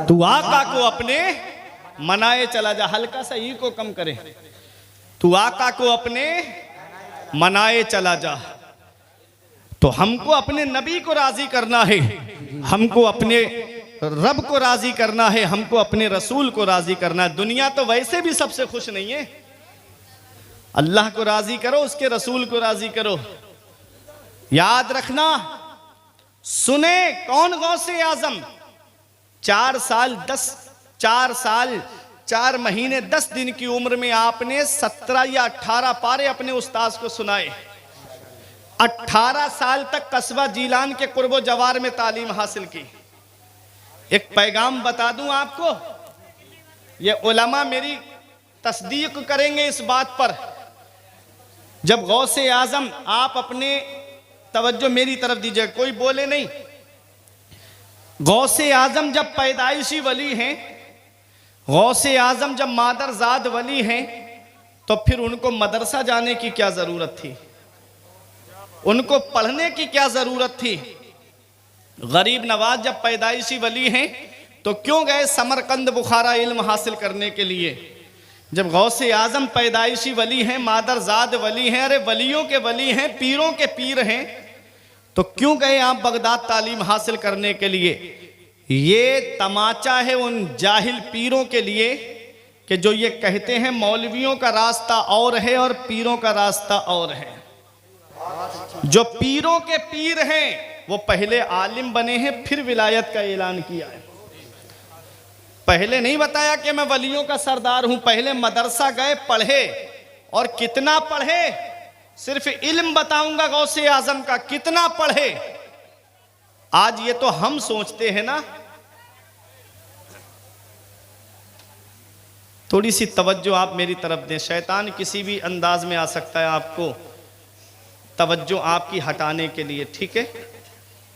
Speaker 1: तू आका को अपने मनाए चला जा। हल्का सा ई को कम करे, तू आका को अपने मनाए चला जा। तो हमको अपने नबी को राजी करना है, हमको अपने रब को राजी करना है, हमको अपने रसूल को राजी करना है। दुनिया तो वैसे भी सबसे खुश नहीं है, अल्लाह को राजी करो, उसके रसूल को राजी करो। याद रखना, सुने कौन गौसे आजम, 4 साल 4 महीने 10 दिन की उम्र में आपने 17 या 18 पारे अपने उस्ताद को सुनाए। 18 साल तक कस्बा जीलान के कुर्बो जवार में तालीम हासिल की। एक पैगाम बता दूं आपको, ये उलमा मेरी तस्दीक करेंगे इस बात पर, जब गौसे आजम, आप अपने तवज्जो मेरी तरफ दीजिए, कोई बोले नहीं। गौसे आजम जब पैदाइशी वली हैं, गौसे आजम जब मादरजाद वली हैं, तो फिर उनको मदरसा जाने की क्या जरूरत थी, उनको पढ़ने की क्या जरूरत थी। गरीब नवाज जब पैदाइशी वली हैं तो क्यों गए समरकंद बुखारा इल्म हासिल करने के लिए। जब गौसे आजम पैदाइशी वली हैं, मादरजाद वली हैं, अरे वलियों के वली हैं, पीरों के पीर हैं, तो क्यों गए आप बगदाद तालीम हासिल करने के लिए? ये तमाचा है उन जाहिल पीरों के लिए कि जो ये कहते हैं मौलवियों का रास्ता और है और पीरों का रास्ता और है। जो पीरों के पीर हैं वो पहले आलिम बने हैं, फिर विलायत का ऐलान किया है। पहले नहीं बताया कि मैं वलियों का सरदार हूं, पहले मदरसा गए, पढ़े, और कितना पढ़े? सिर्फ इल्म बताऊंगा गौसे आजम का, कितना पढ़े। आज ये तो हम सोचते हैं ना। थोड़ी सी तवज्जो आप मेरी तरफ दें, शैतान किसी भी अंदाज में आ सकता है आपको तवज्जो आपकी हटाने के लिए, ठीक है?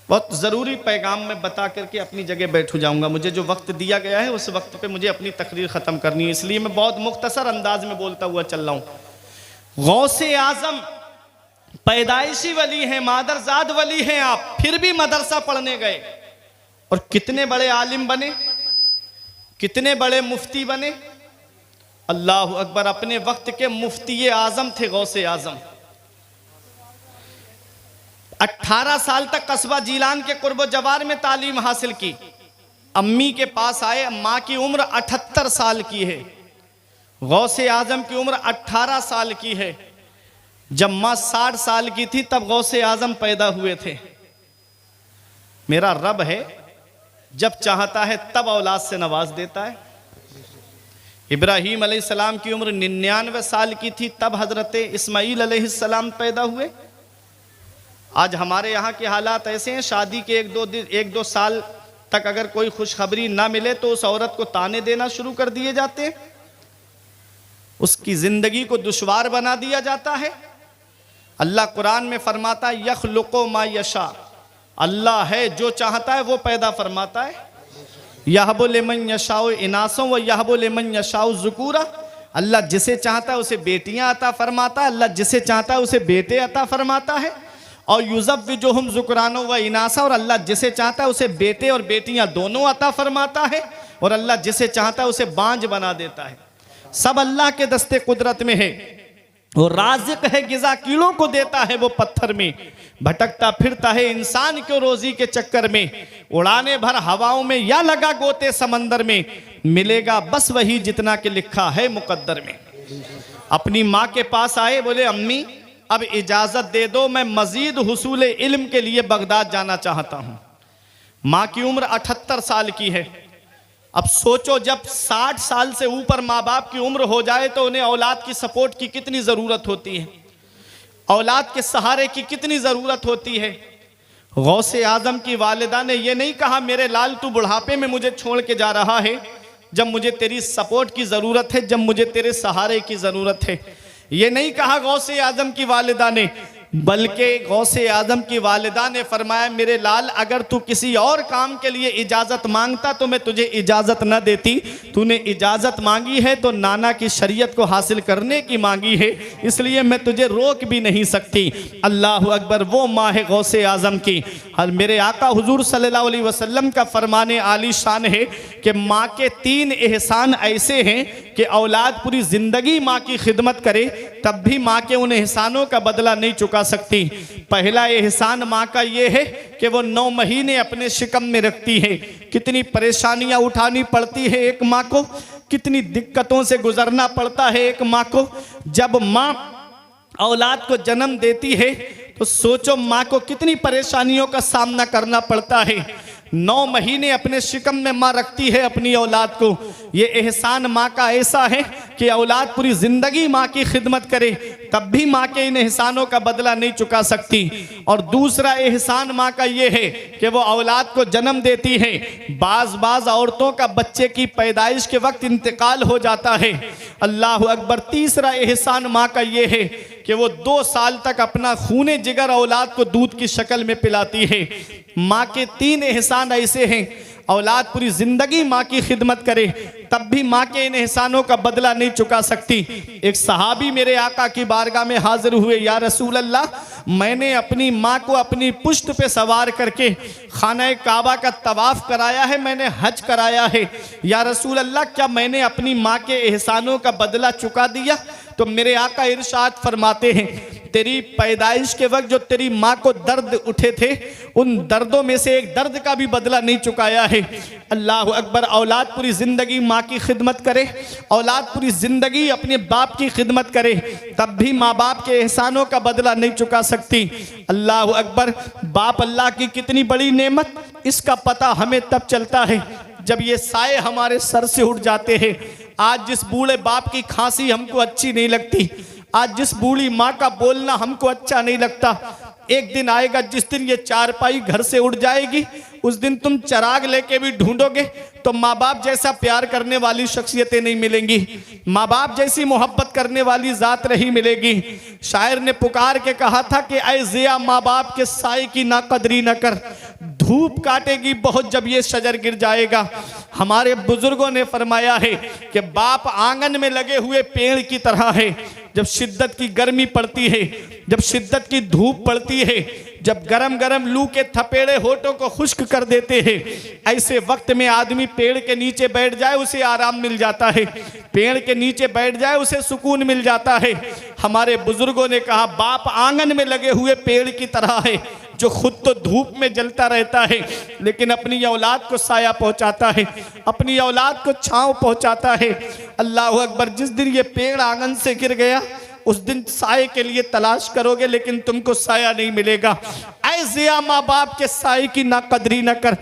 Speaker 1: बहुत ज़रूरी पैगाम में बता करके अपनी जगह बैठ जाऊंगा। मुझे जो वक्त दिया गया है उस वक्त पे मुझे अपनी तकरीर ख़त्म करनी है, इसलिए मैं बहुत मुख्तसर अंदाज में बोलता हुआ चल रहा हूँ। गौसे आज़म पैदाइशी वली हैं, मादरजाद वली हैं आप, फिर भी मदरसा पढ़ने गए और कितने बड़े आलिम बने, कितने बड़े मुफ्ती बने। अल्लाह अकबर। अपने वक्त के मुफ्ती आज़म थे गौसे आज़म। 18 साल तक कस्बा जीलान के कुर्ब जवार में तालीम हासिल की। अम्मी के पास आए, माँ की उम्र 78 साल की है, गौसे आज़म की उम्र 18 साल की है। जब माँ 60 साल की थी तब गौसे आज़म पैदा हुए थे। मेरा रब है, जब चाहता है तब औलाद से नवाज देता है। इब्राहीम अलैहिस्सलाम की उम्र 99 साल की थी तब हजरत इस्माईल अलैहिस्सलाम पैदा हुए। आज हमारे यहाँ के हालात ऐसे हैं, शादी के एक दो साल तक अगर कोई खुशखबरी ना मिले तो उस औरत को ताने देना शुरू कर दिए जाते हैं, उसकी जिंदगी को दुश्वार बना दिया जाता है। अल्लाह कुरान में फरमाता है यखलुक़ु मा यशा, अल्लाह है जो चाहता है वो पैदा फरमाता है। यहबु लिमन यशाउ इनासा व यहबु लिमन यशाउ ज़ुकूरा, अल्लाह जिसे चाहता है उसे बेटियां अता फरमाता है, अल्लाह जिसे चाहता है उसे बेटे अता फरमाता है। और युज़व्विजुहुम ज़ुकरानो व इनासा, और अल्लाह जिसे चाहता है उसे बेटे और बेटियां दोनों अता फरमाता है। और अल्लाह जिसे चाहता है उसे बांझ बना देता है। सब अल्लाह के दस्ते कुदरत में है। वो राज़िक है, गिज़ा कीड़ों को देता है वो पत्थर में, भटकता फिरता है इंसान को रोजी के चक्कर में। उड़ाने भर हवाओं में या लगा गोते समंदर में, मिलेगा बस वही जितना कि लिखा है मुकद्दर में। अपनी माँ के पास आए, बोले अम्मी अब इजाज़त दे दो, मैं मज़ीद हुसूल इल्म के लिए बगदाद जाना चाहता हूँ। माँ की उम्र 78 साल की है। अब सोचो जब 60 साल से ऊपर माँ बाप की उम्र हो जाए तो उन्हें औलाद की सपोर्ट की कितनी ज़रूरत होती है, औलाद के सहारे की कितनी ज़रूरत होती है। गौसे आज़म की वालिदा ने यह नहीं कहा मेरे लाल तू बुढ़ापे में मुझे छोड़ के जा रहा है, जब मुझे तेरी सपोर्ट की ज़रूरत है, जब मुझे तेरे सहारे की ज़रूरत है। ये नहीं कहा गौसे आज़म की वालिदा ने, बल्कि गौसे आज़म की वालिदा ने फरमाया मेरे लाल अगर तू किसी और काम के लिए इजाज़त मांगता तो मैं तुझे इजाज़त न देती। तूने इजाज़त मांगी है तो नाना की शरीयत को हासिल करने की मांगी है, इसलिए मैं तुझे रोक भी नहीं सकती। अल्लाह अकबर। वो माँ है गौसे आज़म की। और मेरे आका हुजूर सल्लल्लाहु अलैहि वसल्लम का फरमाने आली शान है कि माँ के 3 एहसान ऐसे हैं कि औलाद पूरी ज़िंदगी माँ की खिदमत करे तब भी माँ के उन एहसानों का बदला नहीं चुका सकती। पहला एहसान माँ का ये है कि वो 9 महीने अपने शिकम में रखती है। कितनी परेशानियाँ उठानी पड़ती है एक माँ को, कितनी दिक्कतों से गुजरना पड़ता है एक माँ को। जब माँ औलाद को जन्म देती है तो सोचो माँ को कितनी परेशानियों का सामना करना पड़ता है। 9 महीने अपने शिकम में माँ रखती है अपनी औलाद को। ये एहसान माँ का ऐसा है कि औलाद पूरी ज़िंदगी माँ की खिदमत करे तब भी माँ के इन एहसानों का बदला नहीं चुका सकती। और दूसरा एहसान माँ का ये है कि वो औलाद को जन्म देती है। बाज़ औरतों का बच्चे की पैदाइश के वक्त इंतकाल हो जाता है। अल्लाह अकबर। तीसरा एहसान माँ का ये है कि वो 2 साल तक अपना खूने जिगर औलाद को दूध की शक्ल में पिलाती है। माँ के 3 एहसान ऐसे हैं, औलाद पूरी ज़िंदगी माँ की खिदमत करे तब भी माँ के इन एहसानों का बदला नहीं चुका सकती। एक सहाबी मेरे आका की बारगाह में हाजिर हुए, या रसूल अल्लाह, मैंने अपनी माँ को अपनी पुश्त पे सवार करके खाना काबा का तवाफ़ कराया है, मैंने हज कराया है। या रसूल अल्लाह, क्या मैंने अपनी माँ के एहसानों का बदला चुका दिया? तो मेरे आका इरशाद फरमाते हैं तेरी पैदाइश के वक्त जो तेरी माँ को दर्द उठे थे, उन दर्दों में से एक दर्द का भी बदला नहीं चुकाया है। अल्लाह अकबर। औलाद पूरी ज़िंदगी माँ की खिदमत करे, औलाद पूरी ज़िंदगी अपने बाप की खिदमत करे, तब भी माँ बाप के एहसानों का बदला नहीं चुका सकती। अल्लाह अकबर। बाप अल्लाह की कितनी बड़ी नेमत, इसका पता हमें तब चलता है जब ये साए हमारे सर से उठ जाते हैं। आज जिस बूढ़े बाप की खांसी हमको अच्छी नहीं लगती, आज जिस बूढ़ी माँ का बोलना हमको अच्छा नहीं लगता, एक दिन आएगा जिस दिन ये चारपाई घर से उड़ जाएगी, उस दिन तुम चिराग लेके भी ढूंढोगे तो माँ बाप जैसा प्यार करने वाली शख्सियतें नहीं मिलेंगी, माँ बाप जैसी मोहब्बत करने वाली ज़ात नहीं मिलेगी। शायर ने पुकार के कहा था कि ऐ ज़िया माँ बाप के साए की ना कदरी न कर, धूप काटेगी बहुत जब ये शजर गिर जाएगा। हमारे बुजुर्गों ने फरमाया है कि बाप आंगन में लगे हुए पेड़ की तरह है। जब शिद्दत की गर्मी पड़ती है, जब शिद्दत की धूप पड़ती है, जब गरम गरम लू के थपेड़े होठों को खुश्क कर देते हैं, ऐसे वक्त में आदमी पेड़ के नीचे बैठ जाए उसे आराम मिल जाता है, पेड़ के नीचे बैठ जाए उसे सुकून मिल जाता है। हमारे बुजुर्गों ने कहा बाप आंगन में लगे हुए पेड़ की तरह है, जो खुद तो धूप में जलता रहता है लेकिन अपनी औलाद को साया पहुंचाता है, अपनी औलाद को छांव पहुंचाता है। अल्लाह अकबर। जिस दिन ये पेड़ आंगन से गिर गया, उस दिन साए के लिए तलाश करोगे लेकिन तुमको साया नहीं मिलेगा। ऐ ज़िया माँ बाप के साए की ना कदरी न कर,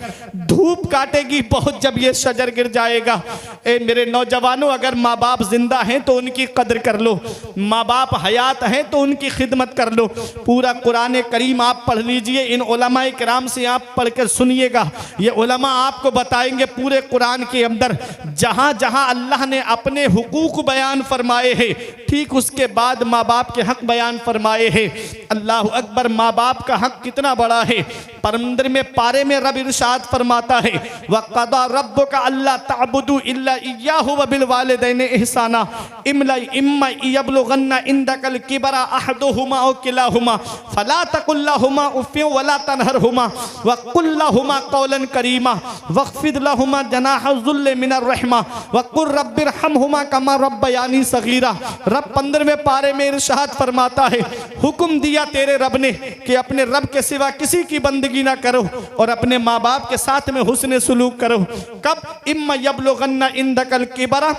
Speaker 1: धूप काटेगी बहुत जब ये शजर गिर जाएगा। ए मेरे नौजवानों, अगर माँ बाप जिंदा हैं तो उनकी कदर कर लो, माँ बाप हयात हैं तो उनकी खिदमत कर लो। पूरा कुरान करीम आप पढ़ लीजिए, इन उलमाए किराम से आप पढ़ कर सुनिएगा। ये उलमा आपको बताएंगे पूरे कुरान के अंदर जहाँ जहाँ अल्लाह ने अपने हुकूक बयान फरमाए हैं, ठीक उसके बाद माँ बाप के हक बयान फरमाए हैं। अल्लाह अकबर। माँ बाप का हक कितना बड़ा है। परमंदर में पारे में रब इरशाद फरमाता है, वक़दा रब्बुका अल्ला ताबुदू इल्ला इय्याहु व बिल वालिदैनि इहसाना इम्मा यबलुगन्ना इंदकल किबरा अहदुहुमा औ किलाहुमा फला तकुल लहुमा उफ़्फिन वला तनहरहुमा व कुल लहुमा कौलन करीमा वख़्फ़िद लहुमा जनाह ज़ुल्ल मिनर रहमा व कुल रब्बिरहमहुमा कमा रब्बयानी सगीरा। रब 15वें पारे में इरशाद फरमाता है, हुक्म दिया तेरे रब ने कि अपने रब के सिवा किसी की बंदगी ना करो और अपने माँ बाप के साथ में हुस्न सलूक करो। कब? इम्मा यबलुगन्ना इंदकल किबरा,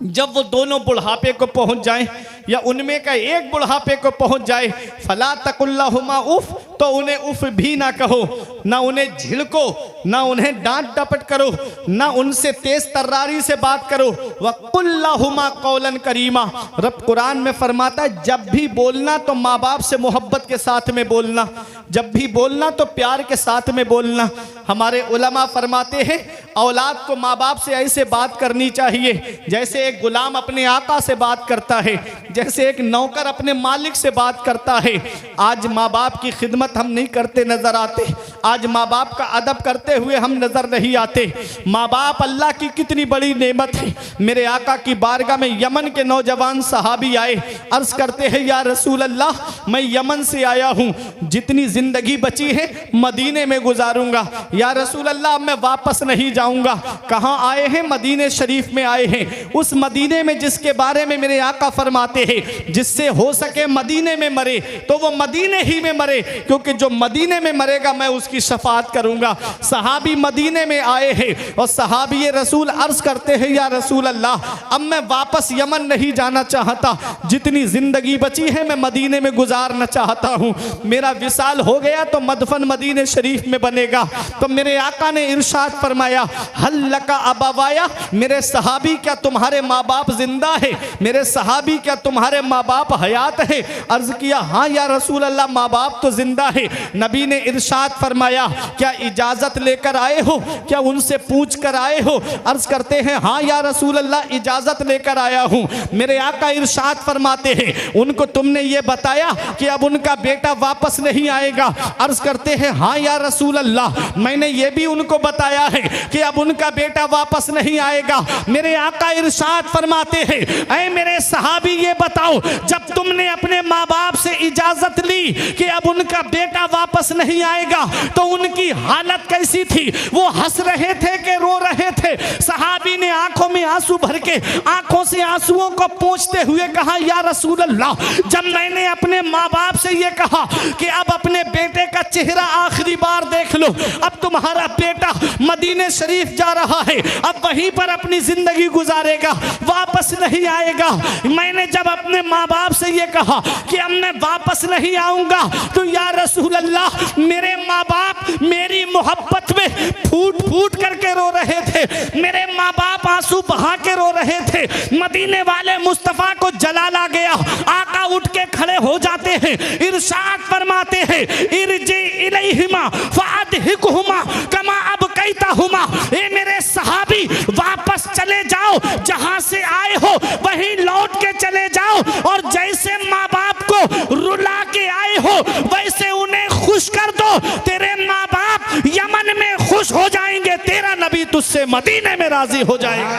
Speaker 1: जब वो दोनों बुढ़ापे को पहुंच जाएं या उनमें का एक बुढ़ापे को पहुंच जाए, फला तकुल्लाहुमा उफ, तो उन्हें उफ भी ना कहो, ना उन्हें झिड़को, ना उन्हें डांट डपट करो, ना उनसे तेज तर्रारी से बात करो। वकुल्लाहुमा कौलन करीमा। रब कुरान में फरमाता है जब भी बोलना तो माँ बाप से मोहब्बत के साथ में बोलना, जब भी बोलना तो प्यार के साथ में बोलना। हमारे उलमा फरमाते हैं औलाद को माँ बाप से ऐसे बात करनी चाहिए जैसे एक गुलाम अपने आका से बात करता है, जैसे एक नौकर अपने मालिक से बात करता है। आज माँ बाप की खिदमत हम नहीं करते नजर आते, आज माँ बाप का अदब करते हुए हम नजर नहीं आते। माँ बाप अल्लाह की कितनी बड़ी नेमत है। मेरे आका की बारगाह में यमन के नौजवान सहाबी आए, अर्ज करते हैं या रसूल अल्लाह मैं यमन से आया हूँ, जितनी जिंदगी बची है मदीने में गुजारूंगा। या रसूल अल्लाह मैं वापस नहीं जाऊंगा। कहाँ आए हैं? मदीने शरीफ में आए हैं, उस मदीने में जिसके बारे में मेरे आका फरमाते हैं जिससे हो सके मदीने में मरे तो वो मदीने ही में मरे, क्योंकि जो मदीने में मरेगा मैं उसकी शफाअत करूंगा। सहाबी मदीने में आए हैं और सहाबी रसूल अर्ज करते हैं या रसूल अल्लाह अब मैं वापस यमन नहीं जाना चाहता, जितनी जिंदगी बची है मैं मदीने में गुजारना चाहता हूँ। मेरा विसाल हो गया तो मदफन मदीने शरीफ में बनेगा। तो मेरे आका ने इरशाद फरमाया हल्लका अबावाया, मेरे सहाबी क्या तुम्हारे माँ बाप जिंदा है? मेरे सहाबी क्या तुम्हारे माँ बाप हयात है? अर्ज किया हाँ या रसूल अल्लाह माँ बाप तो जिंदा है। नबी ने इरशाद फरमाया क्या इजाजत लेकर आए हो, क्या उनसे पूछ कर आए हो? अर्ज करते हैं हाँ या रसूल अल्लाह इजाजत लेकर आया हूँ। मेरे आका इरशाद फरमाते हैं उनको तुमने ये बताया कि अब उनका बेटा वापस नहीं आएगा? अर्ज करते हैं हाँ या रसूल अल्लाह मैंने ये भी उनको बताया है कि अब उनका बेटा वापस नहीं आएगा। मेरे आका इरशाद फरमाते हैं ऐ मेरे सहाबी ये बताओ जब तुमने अपने माँ बाप से इजाजत ली थी कि अब उनका बेटा वापस नहीं आएगा तो उनकी हालत कैसी थी, वो हंस रहे थे कि रो रहे थे। सहाबी ने आंखों में आंसू भर के आंखों से आंसुओं को पोंछते हुए कहा, या रसूल अल्लाह, जब मैंने अपने माँ बाप से ये कहा कि अब अपने बेटे का चेहरा आखिरी बार देख लो, अब तुम्हारा बेटा मदीने शरीफ जा रहा है, अब वहीं पर अपनी जिंदगी गुजारेगा, वापस नहीं आएगा। मैंने जब अपने माँ बाप से ये कहा कि अब मैं वापस नहीं आऊंगा, तो या रसूल अल्लाह, मेरे माँ बाप मेरी मोहब्बत में फूट फूट करके रो रहे थे, मेरे माँ बाप आंसू बहा के रो रहे थे। मदीने वाले मुस्तफा को जलाल आ गया, आका उठ के खड़े हो जाते हैं, इरशाद फरमाते हैं, इरजी इलैहिमा फअदहिकुहुमा कमा अबकैतहुमा, ए मेरे सहाबी वापस चले जाओ, जहां से आए हो वहीं लौट के चले जाओ, और जैसे माँ बाप को रुला के आए हो वैसे उन्हें खुश कर दो। तेरे माँ बाप यमन में खुश हो जाएंगे, तेरा नबी तुझसे मदीने में राजी हो जाएगा।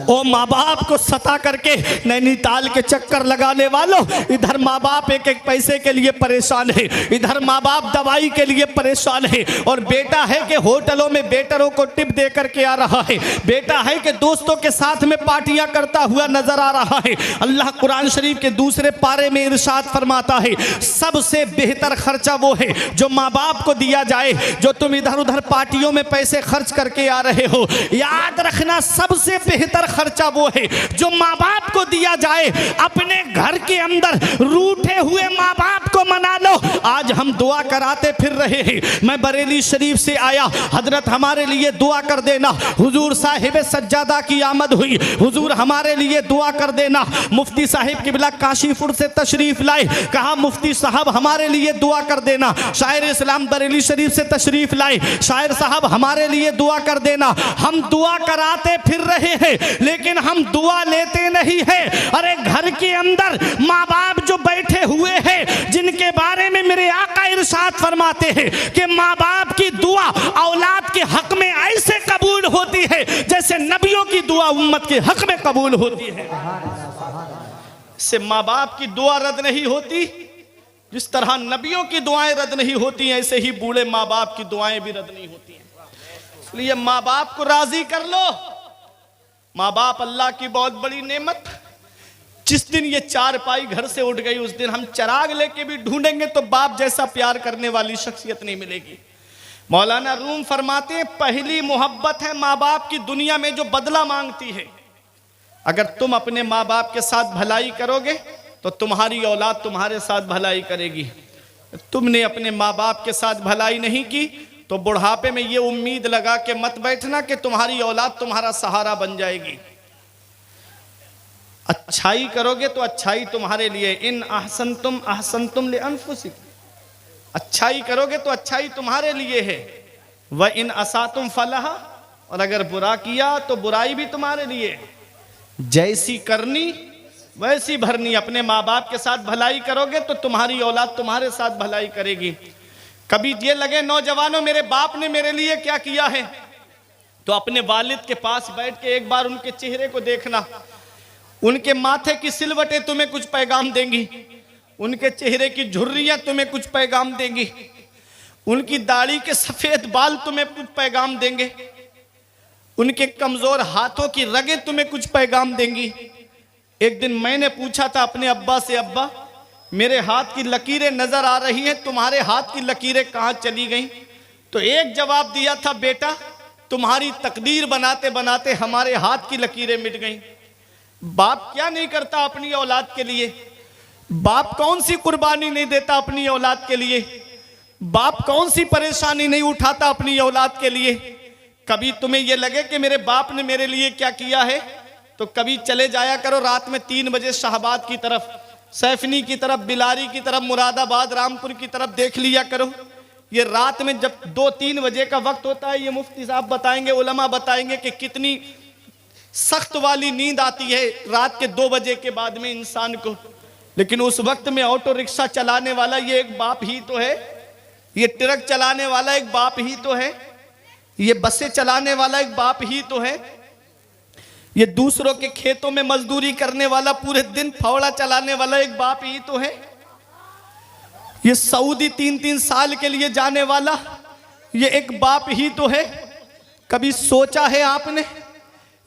Speaker 1: ओ माँ बाप को सता करके नैनीताल के चक्कर लगाने वालों, इधर माँ बाप एक एक पैसे के लिए परेशान है, इधर माँ बाप दवाई के लिए परेशान है, और बेटा है कि होटलों में वेटरों को टिप दे करके आ रहा है, बेटा है कि दोस्तों के साथ में पार्टियां करता हुआ नजर आ रहा है। अल्लाह कुरान शरीफ के दूसरे पारे में इरशाद फरमाता है, सबसे बेहतर खर्चा वो है जो माँ बाप को दिया जाए। जो तुम इधर उधर पार्टियों में पैसे खर्च करके आ रहे हो, याद रखना सबसे बेहतर खर्चा वो है जो माँ बाप को दिया जाए। अपने घर के अंदर रूठे हुए माँ बाप को मना लो। आज हम दुआ कराते फिर रहे हैं, मैं बरेली शरीफ से आया, हजरत हमारे लिए दुआ कर देना, हुजूर साहिब सज्जादा की आमद हुई, हुजूर हमारे लिए दुआ कर देना। मुफ्ती साहिब किबला काशीपुर से तशरीफ लाए, कहा मुफ्ती साहब हमारे लिए दुआ कर देना। शायर इस्लाम बरेली शरीफ से तशरीफ लाए, शायर साहब हमारे लिए दुआ कर देना। हम दुआ कराते फिर रहे हैं लेकिन हम दुआ लेते नहीं हैं। अरे घर के अंदर माँ बाप जो बैठे हुए हैं, जिनके बारे में मेरे आका इरशाद फरमाते हैं कि माँ बाप की दुआ औलाद के हक में ऐसे कबूल होती है जैसे नबियों की दुआ उम्मत के हक में कबूल होती है। इससे माँ बाप की दुआ रद्द नहीं होती, जिस तरह नबियों की दुआएं रद्द नहीं होती हैं, ऐसे ही बूढ़े माँ बाप की दुआएं भी रद्द नहीं होती हैं। इसलिए माँ बाप को राजी कर लो। माँ बाप अल्लाह की बहुत बड़ी नेमत। जिस दिन ये चारपाई घर से उठ गई, उस दिन हम चिराग लेके भी ढूंढेंगे तो बाप जैसा प्यार करने वाली शख्सियत नहीं मिलेगी। मौलाना रूम फरमाते हैं, पहली मोहब्बत है माँ बाप की दुनिया में जो बदला मांगती है। अगर तुम अपने माँ बाप के साथ भलाई करोगे तो तुम्हारी औलाद तुम्हारे साथ भलाई करेगी। तुमने अपने माँ बाप के साथ भलाई नहीं की तो बुढ़ापे में ये उम्मीद लगा के मत बैठना कि तुम्हारी औलाद तुम्हारा सहारा बन जाएगी। अच्छाई करोगे तो अच्छाई तुम्हारे लिए, इन अहसनतुम लिअन्फुसिकुम, अच्छाई करोगे तो अच्छाई तुम्हारे लिए है। व इन असातुम फलहा, और अगर बुरा किया तो बुराई भी तुम्हारे लिए। जैसी करनी वैसी भरनी। अपने माँ बाप के साथ भलाई करोगे तो तुम्हारी औलाद तुम्हारे साथ भलाई करेगी। कभी ये लगे नौजवानों मेरे बाप ने मेरे लिए क्या किया है, तो अपने वालिद के पास बैठ के एक बार उनके चेहरे को देखना। उनके माथे की सिलवटें तुम्हें कुछ पैगाम देंगी, उनके चेहरे की झुर्रियां तुम्हें कुछ पैगाम देंगी, उनकी दाढ़ी के सफेद बाल तुम्हें कुछ पैगाम देंगे, उनके कमजोर हाथों की रगें तुम्हें कुछ पैगाम देंगी। एक दिन मैंने पूछा था अपने अब्बा से, अब्बा मेरे हाथ की लकीरें नजर आ रही हैं, तुम्हारे हाथ की लकीरें कहाँ चली गईं? तो एक जवाब दिया था, बेटा तुम्हारी तकदीर बनाते बनाते हमारे हाथ की लकीरें मिट गईं। बाप क्या नहीं करता अपनी औलाद के लिए? बाप कौन सी कुर्बानी नहीं देता अपनी औलाद के लिए? बाप कौन सी परेशानी नहीं उठाता अपनी औलाद के लिए? कभी तुम्हें यह लगे कि मेरे बाप ने मेरे लिए क्या किया है, तो कभी चले जाया करो रात में 3 बजे शाहबाद की तरफ, सैफनी की तरफ, बिलारी की तरफ, मुरादाबाद, रामपुर की तरफ देख लिया करो। ये रात में जब 2-3 बजे का वक्त होता है, ये मुफ्ती साहब बताएंगे, उलमा बताएंगे कि कितनी सख्त वाली नींद आती है रात के 2 बजे के बाद में इंसान को। लेकिन उस वक्त में ऑटो रिक्शा चलाने वाला ये एक बाप ही तो है, ये ट्रक चलाने वाला एक बाप ही तो है। ये बसें चलाने वाला एक बाप ही तो है। ये दूसरों के खेतों में मजदूरी करने वाला, पूरे दिन फावड़ा चलाने वाला एक बाप ही तो है। ये सऊदी 3-3 साल के लिए जाने वाला ये एक बाप ही तो है। कभी सोचा है आपने,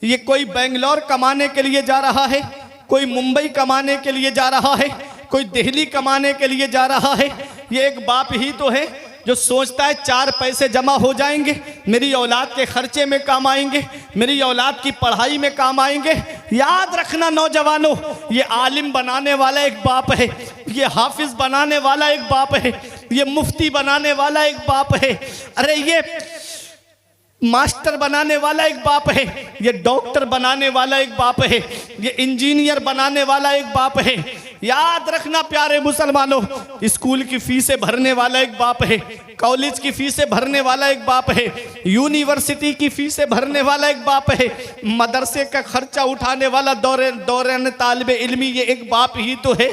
Speaker 1: ये कोई बेंगलोर कमाने के लिए जा रहा है, कोई मुंबई कमाने के लिए जा रहा है, कोई दिल्ली कमाने के लिए जा रहा है। ये एक बाप ही तो है जो सोचता है 4 पैसे जमा हो जाएंगे, मेरी औलाद के खर्चे में काम आएंगे, मेरी औलाद की पढ़ाई में काम आएंगे। याद रखना नौजवानों, ये आलिम बनाने वाला एक बाप है, ये हाफिज बनाने वाला एक बाप है, ये मुफ्ती बनाने वाला एक बाप है, अरे ये मास्टर बनाने वाला एक बाप है, ये डॉक्टर बनाने वाला एक बाप है, ये इंजीनियर बनाने वाला एक बाप है। याद रखना प्यारे मुसलमानों, स्कूल की फीसें भरने वाला एक बाप है, कॉलेज की फीसें भरने वाला एक बाप है, यूनिवर्सिटी की फीसें भरने वाला एक बाप है, मदरसे का खर्चा उठाने वाला दौरान तालिबे इल्मी ये एक बाप ही तो है।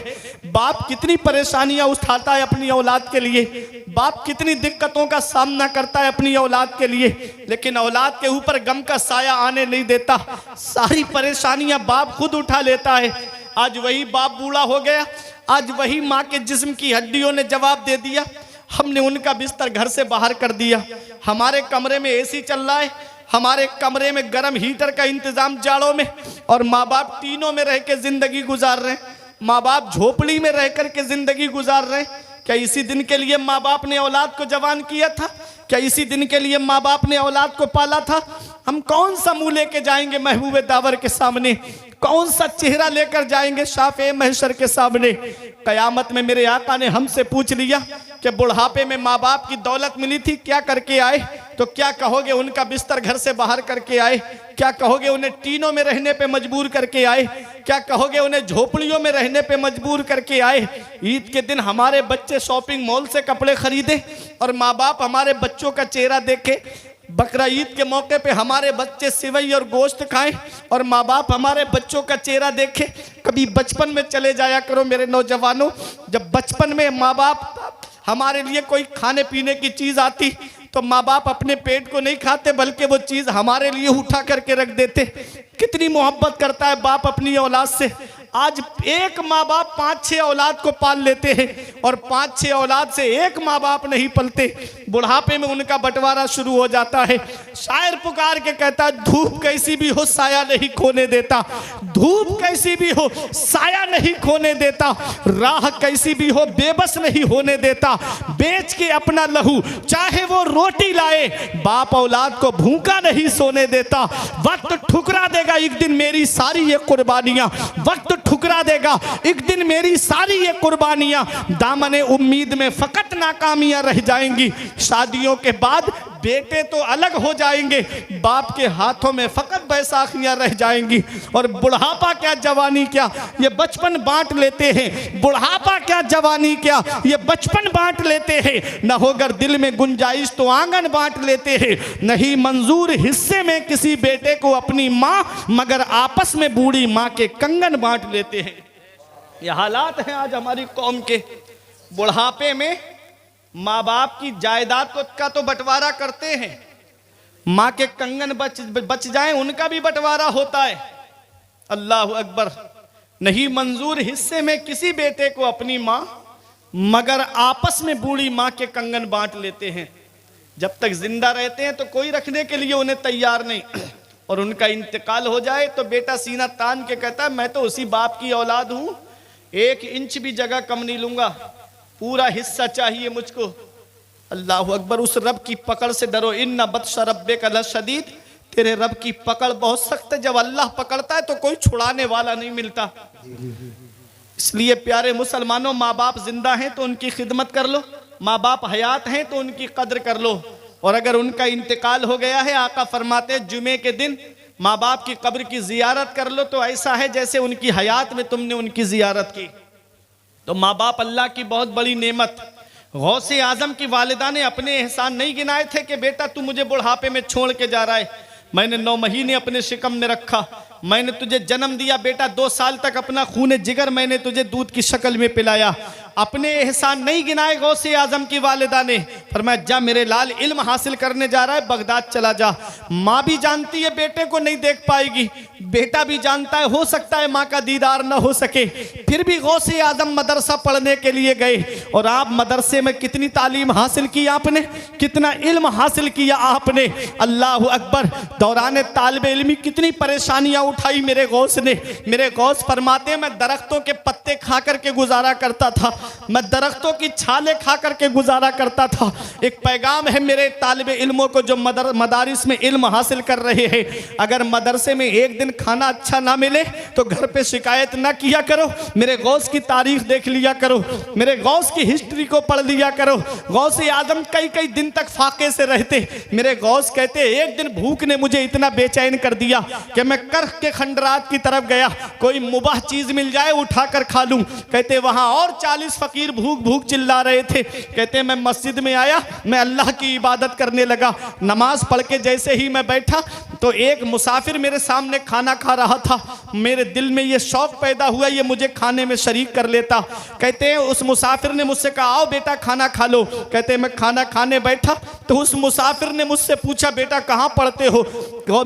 Speaker 1: बाप कितनी परेशानियां उठाता है अपनी औलाद के लिए, बाप कितनी दिक्कतों का सामना करता है अपनी औलाद के लिए, लेकिन औलाद के ऊपर गम का साया आने नहीं देता। सारी परेशानियां बाप खुद उठा लेता है। आज वही बाप बूढ़ा हो गया, आज वही माँ के जिस्म की हड्डियों ने जवाब दे दिया। हमने उनका बिस्तर घर से बाहर कर दिया, हमारे कमरे में एसी चल रहा है, हमारे कमरे में गर्म हीटर का इंतजाम जाड़ों में, और माँ बाप टीनों में रह के जिंदगी गुजार रहे हैं, माँ बाप झोपड़ी में रह कर के जिंदगी गुजार रहे हैं। क्या इसी दिन के लिए माँ बाप ने औलाद को जवान किया था? क्या इसी दिन के लिए माँ बाप ने औलाद को पाला था? हम कौन सा मुंह लेके जाएंगे महबूब दावर के सामने, कौन सा चेहरा लेकर जाएंगे शाफ़े महशर के सामने? कयामत में मेरे आका ने हमसे पूछ लिया कि बुढ़ापे में माँ बाप की दौलत मिली थी, क्या करके आए? तो क्या कहोगे? उनका बिस्तर घर से बाहर करके आए। क्या कहोगे? उन्हें टीनों में रहने पे मजबूर करके आए। क्या कहोगे? उन्हें झोपड़ियों में रहने पे मजबूर करके आए। ईद के दिन हमारे बच्चे शॉपिंग मॉल से कपड़े खरीदे और माँ बाप हमारे बच्चों का चेहरा देखे। बकरा ईद के मौके पे हमारे बच्चे सिवई और गोश्त खाएं और माँ बाप हमारे बच्चों का चेहरा देखे। कभी बचपन में चले जाया करो मेरे नौजवानों, जब बचपन में माँ बाप हमारे लिए कोई खाने पीने की चीज़ आती तो माँ बाप अपने पेट को नहीं खाते बल्कि वो चीज़ हमारे लिए उठा करके रख देते। कितनी मोहब्बत करता है बाप अपनी औलाद से। आज एक माँ बाप 5-6 औलाद को पाल लेते हैं और 5-6 औलाद से एक माँ बाप नहीं पलते। बुढ़ापे में उनका बंटवारा शुरू हो जाता है। शायर पुकार के कहता है, धूप कैसी भी हो साया नहीं खोने देता, धूप कैसी भी हो साया नहीं खोने देता, राह कैसी भी हो बेबस नहीं होने देता, बेच के अपना लहू चाहे वो रोटी लाए, बाप औलाद को भूखा नहीं सोने देता। वक्त ठुकरा देगा एक दिन मेरी सारी ये कुर्बानियां, वक्त ठुकरा देगा एक दिन मेरी सारी ये कुर्बानियां, दामने उम्मीद में फकत नाकामियां रह जाएंगी। शादियों के बाद बेटे तो अलग हो जाएंगे, बाप के हाथों में फकत बैसाखियां रह जाएंगी। और बुढ़ापा क्या जवानी क्या, ये बचपन बांट लेते हैं। बुढ़ापा क्या जवानी क्या, ये बचपन बांट लेते हैं। न होकर दिल में गुंजाइश तो आंगन बांट लेते हैं। नहीं मंजूर हिस्से में किसी बेटे को अपनी माँ, मगर आपस में बूढ़ी माँ के कंगन बांट लेते हैं। ये हालात हैं आज हमारी कौम के। बुढ़ापे में माँ बाप की जायदाद का तो बंटवारा करते हैं, माँ के कंगन बच जाएं उनका भी बंटवारा होता है। अल्लाह अकबर। नहीं मंजूर हिस्से में किसी बेटे को अपनी माँ, मगर आपस में बूढ़ी माँ के कंगन बांट लेते हैं। जब तक जिंदा रहते हैं तो कोई रखने के लिए उन्हें तैयार नहीं, और उनका इंतकाल हो जाए तो बेटा सीना तान के कहता है, मैं तो उसी बाप की औलाद हूं, 1 इंच भी जगह कम नहीं लूंगा, पूरा हिस्सा चाहिए मुझको। अल्लाह अकबर। उस रब की पकड़ से डरो, इन्ना बत्श रब्बिक लशदीद, तेरे रब की पकड़ बहुत सख्त है। जब अल्लाह पकड़ता है तो कोई छुड़ाने वाला नहीं मिलता। इसलिए प्यारे मुसलमानों, माँ बाप जिंदा हैं तो उनकी खिदमत कर लो, माँ बाप हयात हैं तो उनकी कद्र कर लो। और अगर उनका इंतकाल हो गया है, आका फरमाते हैं जुमे के दिन माँ बाप की कब्र की जियारत कर लो तो ऐसा है जैसे उनकी हयात में तुमने उनकी जियारत की। तो माँ बाप अल्लाह की बहुत बड़ी नेमत। गौसे आजम की वालिदा ने अपने एहसान नहीं गिनाए थे कि बेटा तू मुझे बुढ़ापे में छोड़ के जा रहा है, मैंने 9 महीने अपने शिकम में रखा, मैंने तुझे जन्म दिया बेटा, 2 साल तक अपना खून जिगर मैंने तुझे दूध की शक्ल में पिलाया, अपने एहसान नहीं गिनाए गौसे आजम की वालिदा ने। फरमाया जा मेरे लाल इल्म हासिल करने जा रहा है, बगदाद चला जा। माँ भी जानती है बेटे को नहीं देख पाएगी, बेटा भी जानता है हो सकता है माँ का दीदार ना हो सके, फिर भी गौसे आजम मदरसा पढ़ने के लिए गए। और आप मदरसे में कितनी तालीम हासिल की आपने, कितना इल्म हासिल किया आपने। अल्लाह अकबर। दौरान तालिब इल्मी कितनी परेशानियां उठाई मेरे गौस ने। मेरे गौस फरमाते मैं दरख्तों के पत्ते खा करके गुजारा करता था, मैं दरख्तों की छाले खा करके गुजारा करता था। एक पैगाम है मेरे तालिब इल्मों को जो मदारिस में इल्म हासिल कर रहे हैं, अगर मदरसे में एक दिन खाना अच्छा ना मिले तो घर पे शिकायत ना किया करो, मेरे गौस की तारीख देख लिया करो, मेरे गौस की हिस्ट्री को पढ़ लिया करो। गौसे आजम कई कई दिन तक फाके से रहते। मेरे गौस कहते एक दिन भूख ने मुझे इतना बेचैन कर दिया कि मैं करख के खंडरात की तरफ गया, कोई मुबाह चीज मिल जाए उठाकर खा लूं। कहते वहां और 40 फकीर भूख भूख चिल्ला रहे थे। कहते मैं मस्जिद में आया, मैं अल्लाह की इबादत करने लगा। नमाज पढ़ के जैसे ही मैं बैठा तो एक मुसाफिर मेरे सामने खाना खा रहा था। मेरे दिल में ये शौक पैदा हुआ ये मुझे खाने में शरीक कर लेता। कहते हैं उस मुसाफिर ने मुझसे कहा आओ बेटा खाना खा लो। कहते मैं खाना खाने बैठा तो उस मुसाफिर ने मुझसे पूछा बेटा कहाँ पढ़ते हो।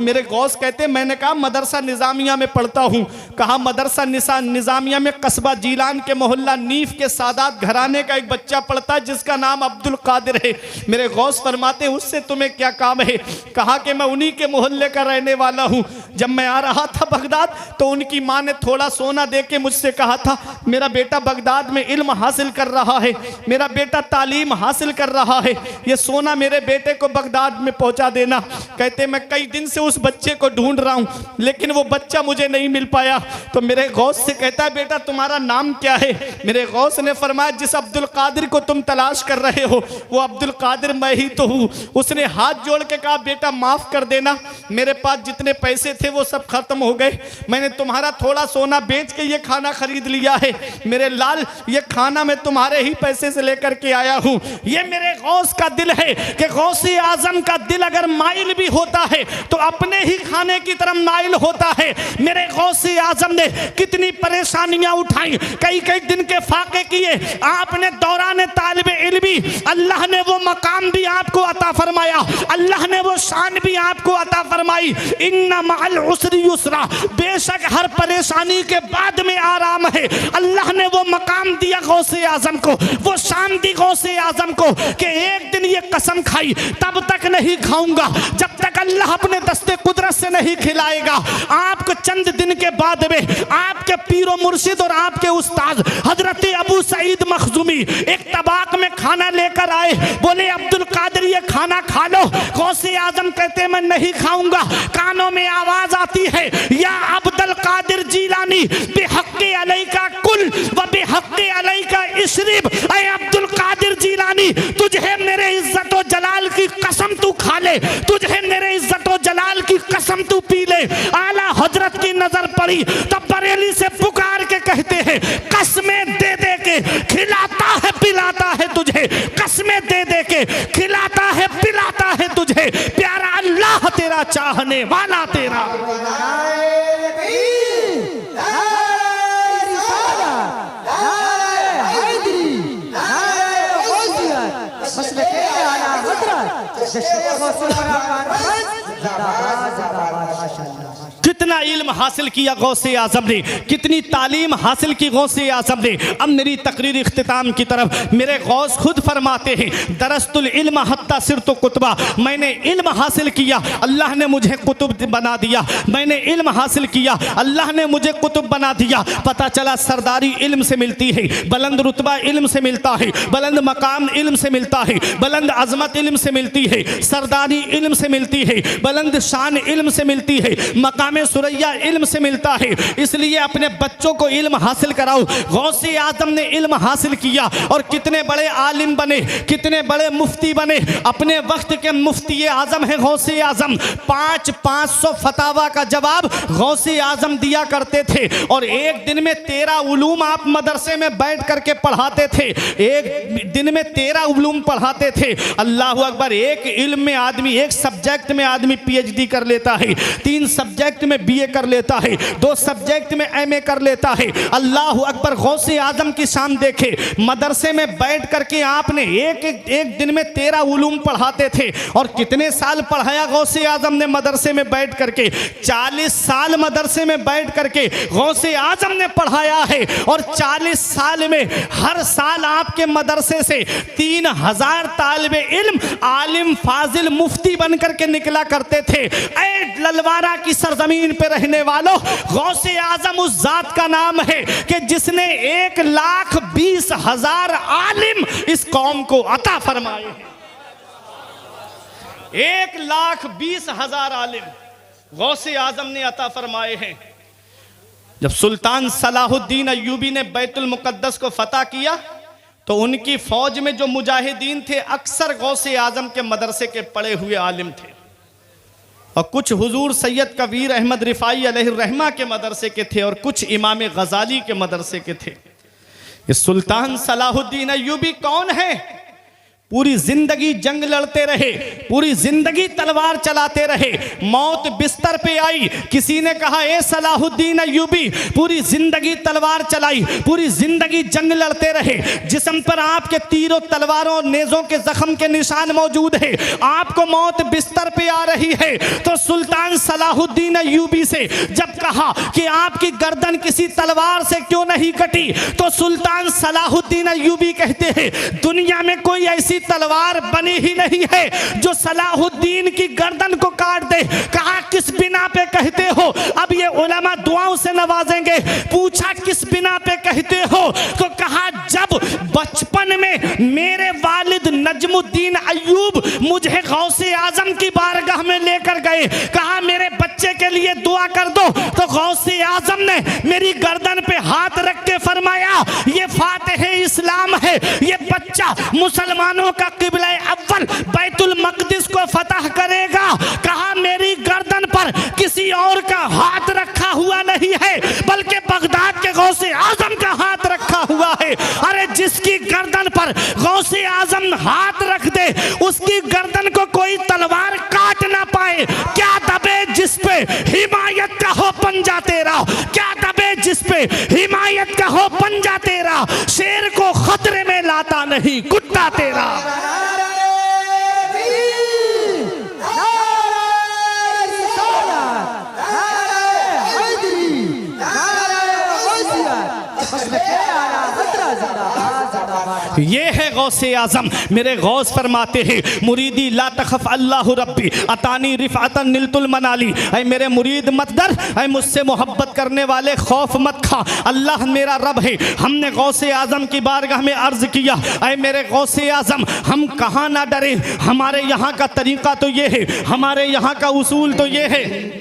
Speaker 1: मेरे गौस कहते मैंने कहा मदरसा निज़ामिया में पढ़ता हूँ। कहा मदरसा निज़ामिया में कस्बा जीलान के मोहल्ला नीफ के सादात घराने का एक बच्चा पढ़ता है जिसका नाम अब्दुल कादिर है। मेरे गौस फरमाते उससे तुम्हें क्या काम है। कहा कि मैं उन्हीं के मोहल्ले का रहने वाला हूँ। जब मैं आ रहा था बगदाद तो उनकी माँ ने थोड़ा सोना दे के मुझसे कहा था मेरा बेटा बगदाद में इल्म हासिल कर रहा है, मेरा बेटा तालीम हासिल कर रहा है, ये सोना मेरे बेटे को बगदाद में पहुंचा देना। कहते मैं कई दिन से उस बच्चे को ढूंढ रहा हूं लेकिन वो बच्चा मुझे नहीं मिल पाया। तो मेरे गौस से कहता है बेटा तुम्हारा नाम क्या है। मेरे गौस ने फरमाया जिस अब्दुल कादिर को तुम तलाश कर रहे हो वो अब्दुल कादिर मैं ही तो हूँ। उसने हाथ जोड़ के कहा बेटा माफ कर देना, मेरे पास जितने पैसे थे वो सब खत्म हो गए, मैंने तुम्हारा थोड़ा सोना बेच के ये खाना खरीद लिया है। मेरे लाल ये खाना मैं तुम्हारे ही पैसे से लेकर के आया हूँ। ये मेरे गौस का दिल है कि गौसे आजम का दिल अगर माइल भी होता है तो अपने ही खाने की तरफ माइल होता है। मेरे गौसे आजम ने कितनी परेशानियां उठाई, कई कई दिन के फाके किए। आपने दौरान तालिबे इल्मी अल्लाह ने वो मकाम भी आपको अता फरमाया, अल्लाह ने वो शान भी आपको अता फरमाई। इन्ना मअल उसरी युसरा, बेशक हर परेशानी के बाद में आराम है। अल्लाह ने वो मकाम दिया गौसे आजम को, वो शान दी गौसे आजम को कि एक दिन ये कसम खाई तब तक नहीं खाऊंगा जब तक अल्लाह अपने दस्ते कुदरत से नहीं खिलाएगा। आपको चंद दिन के बाद में आपके पीरो मुर्शिद और आपके उस्ताद हजरत अबू सईद मखजूमी एक तबाक में खाना लेकर आए, बोले अब्दुल कादिर ये खाना खा लो। गौसे आजम कहते मैं नहीं खाऊंगा। कानों में आवाज आती है या अब्दुल कादिर जीलानी बेहक्के अलैका कुल व बेहक्के अलैका इशरिब। ऐ अब्दुल कादिर जीलानी तुझे मेरे इज्जत व जलाल की कसम तू खा ले, तुझे मेरे इज्जत व जलाल की कसम तू पी ले। आला हजरत की नजर पड़ी तब बरेली से पुकार के कहते हैं कसमें दे दे के खिलाता है पिलाता है तुझे, कसमें दे दे के खिलाता है पिलाता है तुझे, प्यारा अल्लाह तेरा चाहने वाला तेरा। कितना इल्म हासिल किया गौसे आजम ने, कितनी तालीम हासिल की गौसे आजम ने। अब मेरी तकरीर इख्तिताम की तरफ। मेरे गौस खुद फरमाते हैं दरस्तुल इल्म हत्ता सिरतु कुतबा, मैंने इल्म हासिल किया अल्लाह ने मुझे कुतुब बना दिया, मैंने इल्म हासिल किया अल्लाह ने मुझे कुतुब बना दिया। पता चला सरदारी इल्म से मिलती है, बुलंद रुतबा इल्म से मिलता है, बुलंद मकाम इल्म से मिलता है, बुलंद अजमत इल्म से मिलती है, सरदारी इल्म से मिलती है, बुलंद शान इल्म से मिलती है, मकाम सुरैया इल्म से मिलता है। इसलिए अपने बच्चों को इल्म हासिल कराओ। गौसे आजम ने इल्म हासिल किया और कितने बड़े आलिम बने, कितने बड़े मुफ्ती बने। अपने वक्त के मुफ्ती आजम है गौसे आजम। 500 फतावा का जवाब गौसे आजम दिया करते थे और एक दिन में 13 उलूम आप मदरसे में बैठ करके पढ़ाते थे, एक दिन में 13 उलूम पढ़ाते थे। अल्लाह अकबर। एक इल्म में आदमी, एक सब्जेक्ट में आदमी PhD कर लेता है, 3 सब्जेक्ट में में बीए कर लेता है, 2 सब्जेक्ट में एमए कर लेता है। अल्लाह अकबर, गौसे आजम की शान देखे। मदरसे में बैठ करके आपने एक दिन में 13 उलूम पढ़ाते थे। और कितने साल पढ़ाया गौसे आजम ने मदरसे में बैठ करके? 40 साल मदरसे में बैठ करके गौसे आजम ने पढ़ाया है। और 40 साल में हर साल आपके मदरसे से 3000 तालिबे इल्म, आलिम, फाजिल, मुफ्ती बन करके निकला करते थे। ऐ ललवारा की सरजमीन पे रहने वालों, गौसे आजम उस जात का नाम है कि जिसने 1,20,000 आलिम इस कौम को अता फरमाए हैं। 1,20,000 आलिम गौसे आजम ने अता फरमाए हैं। जब सुल्तान सलाहुद्दीन अय्यूबी ने बैतुल मुकद्दस को फतह किया तो उनकी फौज में जो मुजाहिदीन थे अक्सर गौसे आजम के मदरसे के पढ़े हुए आलिम थे, और कुछ हुजूर सैयद कबीर अहमद रिफाई अलैहिर्रहमा के मदरसे के थे और कुछ इमाम गजाली के मदरसे के थे। ये सुल्तान सलाहुद्दीन अय्यूबी कौन है? पूरी जिंदगी जंग लड़ते रहे, पूरी जिंदगी तलवार चलाते रहे। मौत बिस्तर पे आई, किसी ने कहा ए सलाहुद्दीन अय्यूबी, पूरी जिंदगी तलवार चलाई, पूरी जिंदगी जंग लड़ते रहे, जिस्म पर आपके तीरों, तलवारों, नेज़ों के जख्म के निशान मौजूद है, आपको मौत बिस्तर पे आ रही है। तो सुल्तान सलाहुद्दीन अय्यूबी से जब कहा कि आपकी गर्दन किसी तलवार से क्यों नहीं कटी, तो सुल्तान सलाहुद्दीन अय्यूबी कहते हैं दुनिया में कोई ऐसी तलवार बनी ही नहीं है जो सलाहुद्दीन की गर्दन को काट दे। कहा किस बिना पे कहते हो? अब ये उलमा दुआओं से नवाजेंगे। पूछा किस बिना पे कहते हो? तो कहा जब बचपन में मेरे वालिद नजमुद्दीन अय्यूब मुझे गौसे आजम की बारगाह में लेकर गए, कहा मेरे बच्चे के लिए दुआ कर दो, तो गौसे आजम ने मेरी गर्दन पे हाथ रख के फरमाया ये फातिह इस्लाम है, ये बच्चा मुसलमानों का किबला अव्वल बैतुल मक़दिस को फतह करेगा। कहा मेरी गर्दन पर किसी और का हाथ रखा हुआ नहीं है, बल्कि बगदाद के गौसे आजम का हाथ रखा हुआ है। अरे जिसकी गर्दन पर गौसे आजम हाथ रख दे उसकी गर्दन को कोई तलवार काट ना पाए। क्या दबे जिस पे हिमायत का हो पंजा तेरा, क्या दबे जिस पे हिमायत का हो पंजा तेरा, शेर को खतरे में लाता नहीं कुत्ता तेरा। ये है गौसे आजम। मेरे गौस फरमाते हैं मुरीदी ला तखफ अल्लाह रब्बी अतानी रिफअतन निलतुल मनाली। ऐ मेरे मुरीद मत डर, ऐ मुझसे मोहब्बत करने वाले खौफ मत खा, अल्लाह मेरा रब है। हमने गौसे आजम की बारगाह में अर्ज किया ऐ मेरे गौसे आजम हम कहाँ ना डरे, हमारे यहाँ का तरीका तो ये है, हमारे यहाँ का उसूल तो ये है